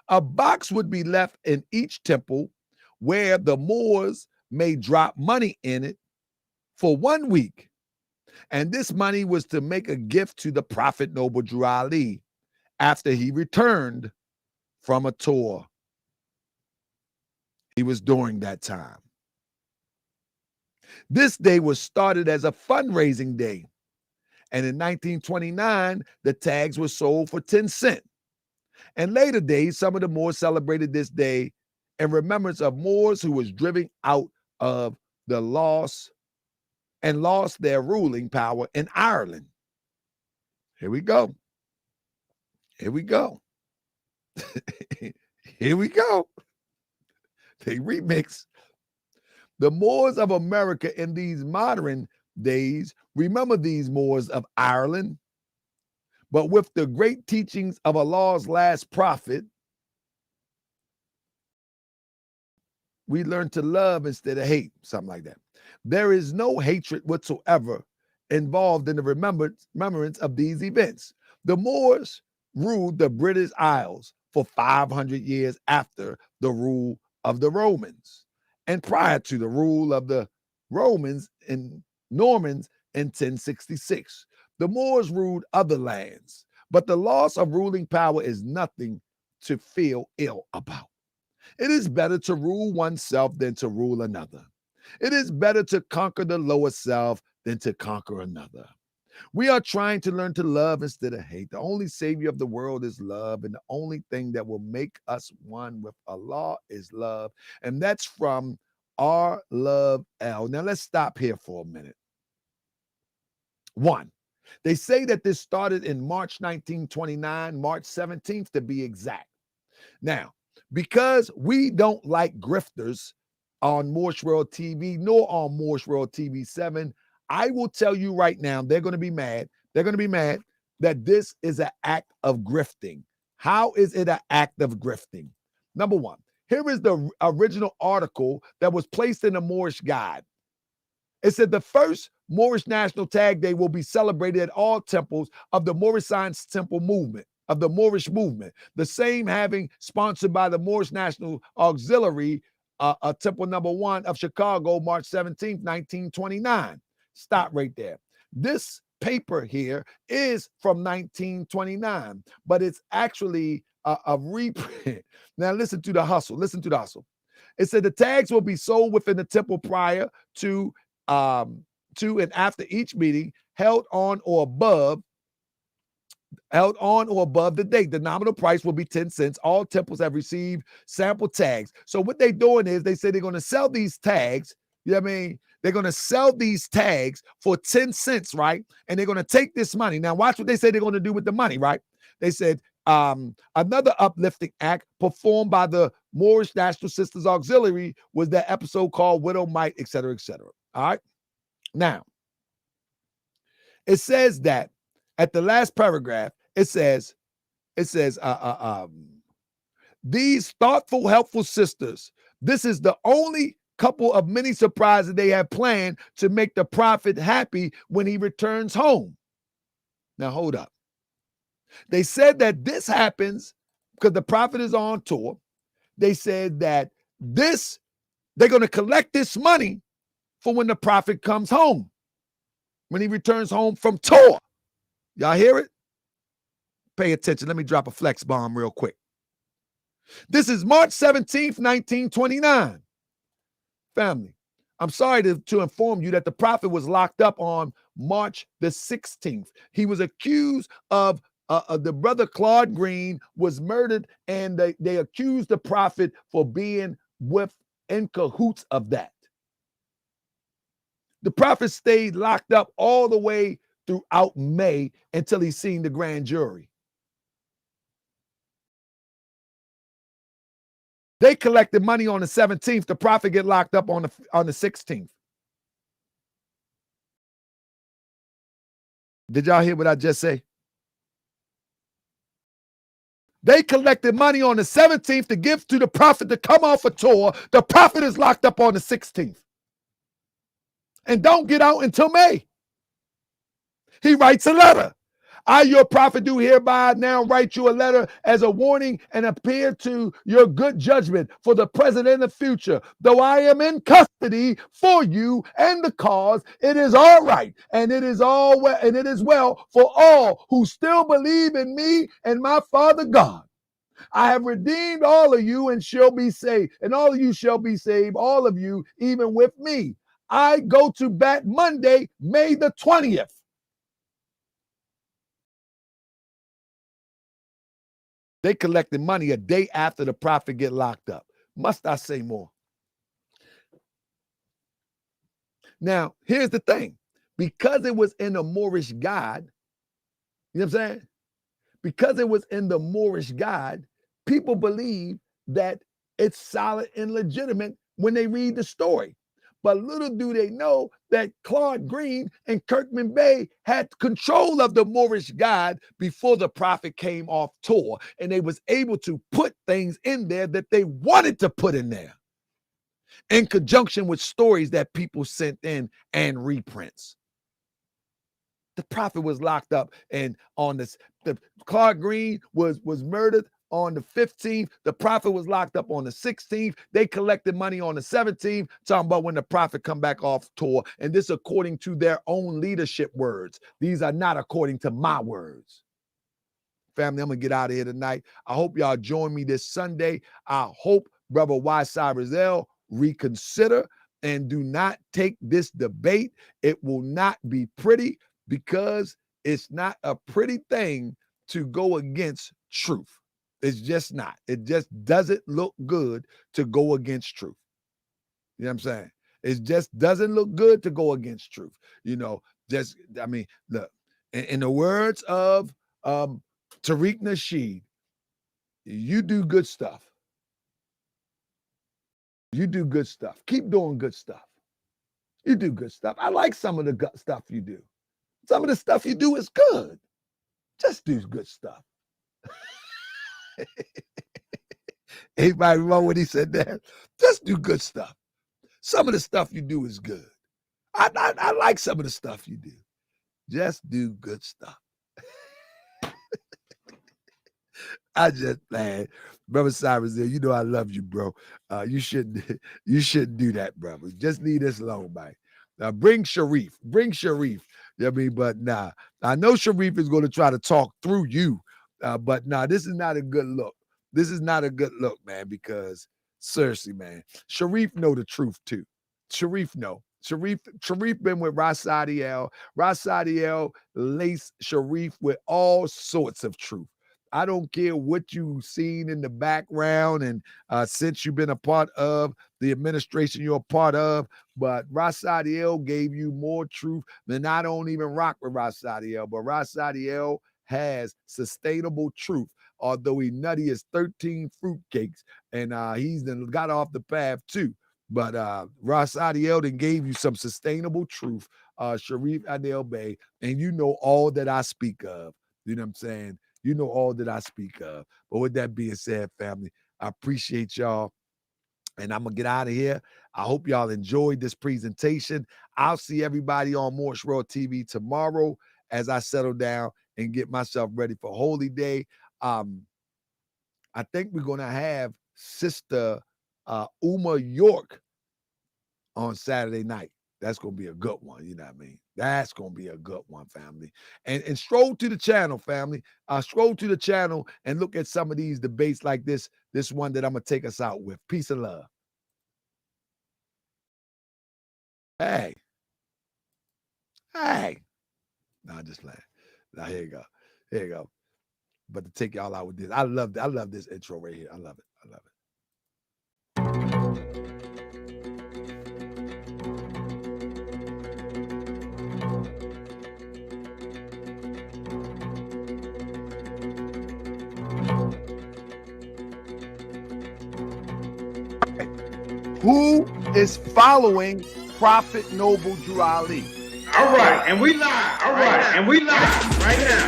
A box would be left in each temple where the Moors may drop money in it for 1 week. And this money was to make a gift to the Prophet Noble Drew Ali after he returned from a tour he was during that time. This day was started as a fundraising day. And in 1929, the tags were sold for 10 cents. And later days, some of the Moors celebrated this day in remembrance of Moors who was driven out of the lost their ruling power in Ireland. Here we go. Here we go. Here we go. They remix. The Moors of America in these modern days remember these Moors of Ireland, but with the great teachings of Allah's last prophet, we learn to love instead of hate, something like that. There is no hatred whatsoever involved in the remembrance of these events. The Moors ruled the British Isles for 500 years after the rule of the Romans and prior to the rule of the Romans and Normans in 1066. The Moors ruled other lands, but the loss of ruling power is nothing to feel ill about. It is better to rule oneself than to rule another. It is better to conquer the lower self than to conquer another. We are trying to learn to love instead of hate. The only savior of the world is love, and the only thing that will make us one with Allah is love. And that's from R. Love L. Now let's stop here for a minute. 1, they say that this started in March 1929, March 17th to be exact. Now, because we don't like grifters on Moorish World TV nor on Moorish World TV 7, I will tell you right now, they're going to be mad. They're going to be mad that this is an act of grifting. How is it an act of grifting? Number 1, here is the original article that was placed in the Moorish Guide. It said the first Moorish National Tag Day will be celebrated at all temples of the Moorish Science Temple movement, of the Moorish movement. The same having sponsored by the Moorish National Auxiliary, Temple number 1 of Chicago, March 17th, 1929. Stop right there. This paper here is from 1929, but it's actually a reprint. Now listen to the hustle. Listen to the hustle. It said the tags will be sold within the temple prior to and after each meeting held on or above the date. The nominal price will be 10 cents. All temples have received sample tags. So what they're doing is they say they're going to sell these tags. You know what I mean? They're going to sell these tags for 10 cents, right? And they're going to take this money. Now watch what they say they're going to do with the money, right? They said another uplifting act performed by the Moorish National Sisters Auxiliary was that episode called Widow Might, et cetera, et cetera. All right. Now, it says that at the last paragraph, it says, these thoughtful, helpful sisters, this is the only couple of many surprises they have planned to make the prophet happy when he returns home. Now, hold up. They said that this happens because the prophet is on tour. They said that they're going to collect this money for when the prophet comes home, when he returns home from tour. Y'all hear it? Pay attention. Let me drop a flex bomb real quick. This is March 17th, 1929. Family, I'm sorry to inform you that the prophet was locked up on March the 16th. He was accused of the brother Claude Green was murdered, and they accused the prophet for being in cahoots of that. The prophet stayed locked up all the way throughout May until he seen the grand jury. They collected money on the 17th. The prophet get locked up on the 16th. Did y'all hear what I just say? They collected money on the 17th to give to the prophet to come off a tour. The prophet is locked up on the 16th. And don't get out until May. He writes a letter. I, your prophet, do hereby now write you a letter as a warning and appear to your good judgment for the present and the future. Though I am in custody for you and the cause, it is all right, and it is all well, and it is well for all who still believe in me and my Father God. I have redeemed all of you and shall be saved, and all of you shall be saved, all of you, even with me. I go to bat Monday, May the 20th. They collected money a day after the prophet get locked up. Must I say more? Now, here's the thing. Because it was in the Moorish God, you know what I'm saying? Because it was in the Moorish God, people believe that it's solid and legitimate when they read the story. But little do they know that Claude Green and Kirkman Bey had control of the Moorish God before the prophet came off tour, and they was able to put things in there that they wanted to put in there in conjunction with stories that people sent in and reprints. The prophet was locked up, and on this, the Claude Green was murdered on the 15th. The prophet was locked up on the 16th. They collected money on the 17th, talking about when the prophet come back off tour. And this according to their own leadership words. These are not according to my words. Family, I'm going to get out of here tonight. I hope y'all join me this Sunday. I hope Brother Y. Cyrus L. reconsider and do not take this debate. It will not be pretty, because it's not a pretty thing to go against truth. It's just not. It just doesn't look good to go against truth. You know what I'm saying? It just doesn't look good to go against truth. You know, just, I mean, look, in the words of Tariq Nasheed, you do good stuff. You do good stuff. Keep doing good stuff. You do good stuff. I like some of the good stuff you do. Some of the stuff you do is good. Just do good stuff. Anybody remember when he said that? Just do good stuff. Some of the stuff you do is good. I like some of the stuff you do. Just do good stuff. I just, man, Brother Cyrus there, you know I love you, bro. You shouldn't do that, brother. Just leave this alone, man. Bring Sharif. Bring Sharif. You know what I mean? But nah, I know Sharif is going to try to talk through you. But nah, this is not a good look. This is not a good look, man, because seriously, man, Sharif know the truth too. Sharif know. Sharif been with Rasadiel. Rasadiel laced Sharif with all sorts of truth. I don't care what you've seen in the background and since you've been a part of the administration you're a part of, but Rasadiel gave you more truth than I don't even rock with Rasadiel, but Rasadiel has sustainable truth, although he nutty as 13 fruitcakes, and he's then got off the path too. But Rasadiel then gave you some sustainable truth, Sharif Adel Bey, and you know all that I speak of. You know what I'm saying? You know all that I speak of. But with that being said, family, I appreciate y'all. And I'm going to get out of here. I hope y'all enjoyed this presentation. I'll see everybody on Morris Road TV tomorrow as I settle down and get myself ready for Holy Day. I think we're going to have Sister Uma York on Saturday night. That's going to be a good one. You know what I mean? That's going to be a good one, family. And stroll to the channel, family. Scroll to the channel and look at some of these debates like this one that I'm going to take us out with. Peace and love. Hey. No, just laugh. Now, here you go. Here you go. But to take y'all out with this, I love this intro right here. I love it. I love it. Who is following Prophet Noble Drew Ali? All right, and we live. All right, and we live right now.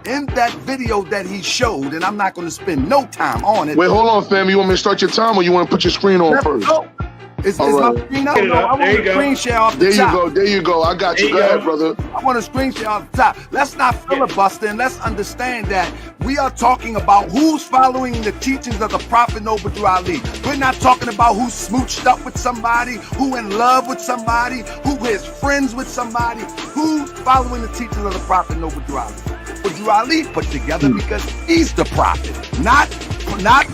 In that video that he showed, and I'm not going to spend no time on it. Wait, hold on, fam. You want me to start your time, or you want to put your screen on first? Is All my right. screen up? Get it No, up. I There want you a go. screen share off the There you top. go. There you go. I got you. There Go you ahead, go. brother. I want a screen share off the top. Let's not filibuster and let's understand that we are talking about who's following the teachings of the Prophet Noble Ali. We're not talking about who smooched up with somebody, who in love with somebody, who is friends with somebody, who's following the teachings of the Prophet Noble Ali. Noble Ali put together because he's the prophet, not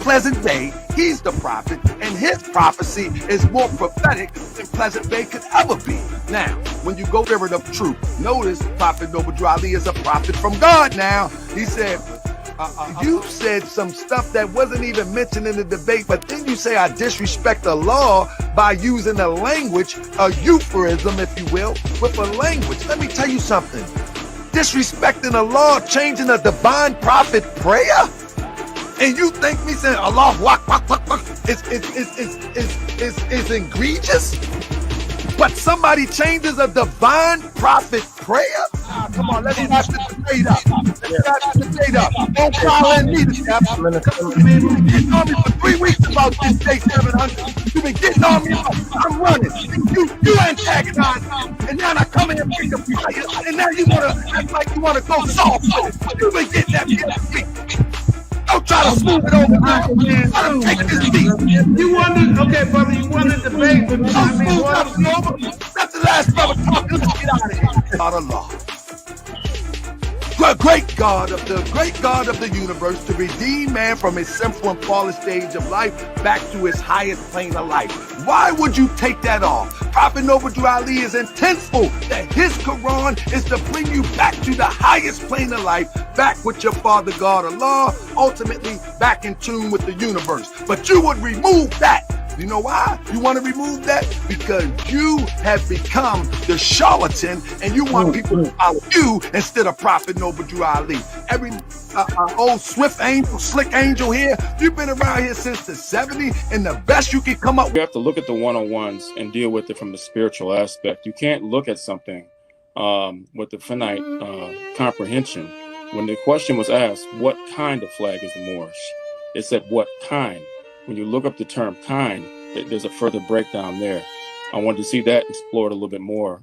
Pleasant Bay. He's the prophet, and his prophecy is more prophetic than Pleasant Bay could ever be. Now, when you go Spirit of Truth, notice Prophet Noble Ali is a prophet from God now. He said, you said some stuff that wasn't even mentioned in the debate, but then you say I disrespect the law by using a language, a euphemism, if you will, with a language. Let me tell you something. Disrespecting the law, changing a divine prophet prayer? And you think me saying Allah is egregious? But somebody changes a divine prophet prayer? Come on, let's wrap this debate up. Don't follow in me, Steph. You've been getting on me for 3 weeks about this day 700. You've been getting on me about I'm running. You antagonize me. And now I come in and bring the fire. And now you want to act like you want to go soft with it. You've been getting that every week. Don't try to smooth it over, man. Let him take this beat. You won the, okay, brother, you won the debate, but Don't smooth nothing over. Let the last brother talk. Let's get out of here. God Allah. The great God of the universe, to redeem man from his sinful and fallen stage of life back to his highest plane of life. Why would you take that off? Prophet Noble Ali is intentful that his Quran is to bring you back to the highest plane of life, back with your Father God Allah, ultimately back in tune with the universe. But you would remove that. You know why you want to remove that? Because you have become the charlatan and you want people to follow you instead of Prophet Noble Ali. Every old swift angel, slick angel here, you've been around here since the 70s, and the best you can come up with. You have to look at the one-on-ones and deal with it from the spiritual aspect. You can't look at something with the finite comprehension. When the question was asked, what kind of flag is the Moorish? It said, what kind? When you look up the term kind, there's a further breakdown there. I wanted to see that explored a little bit more.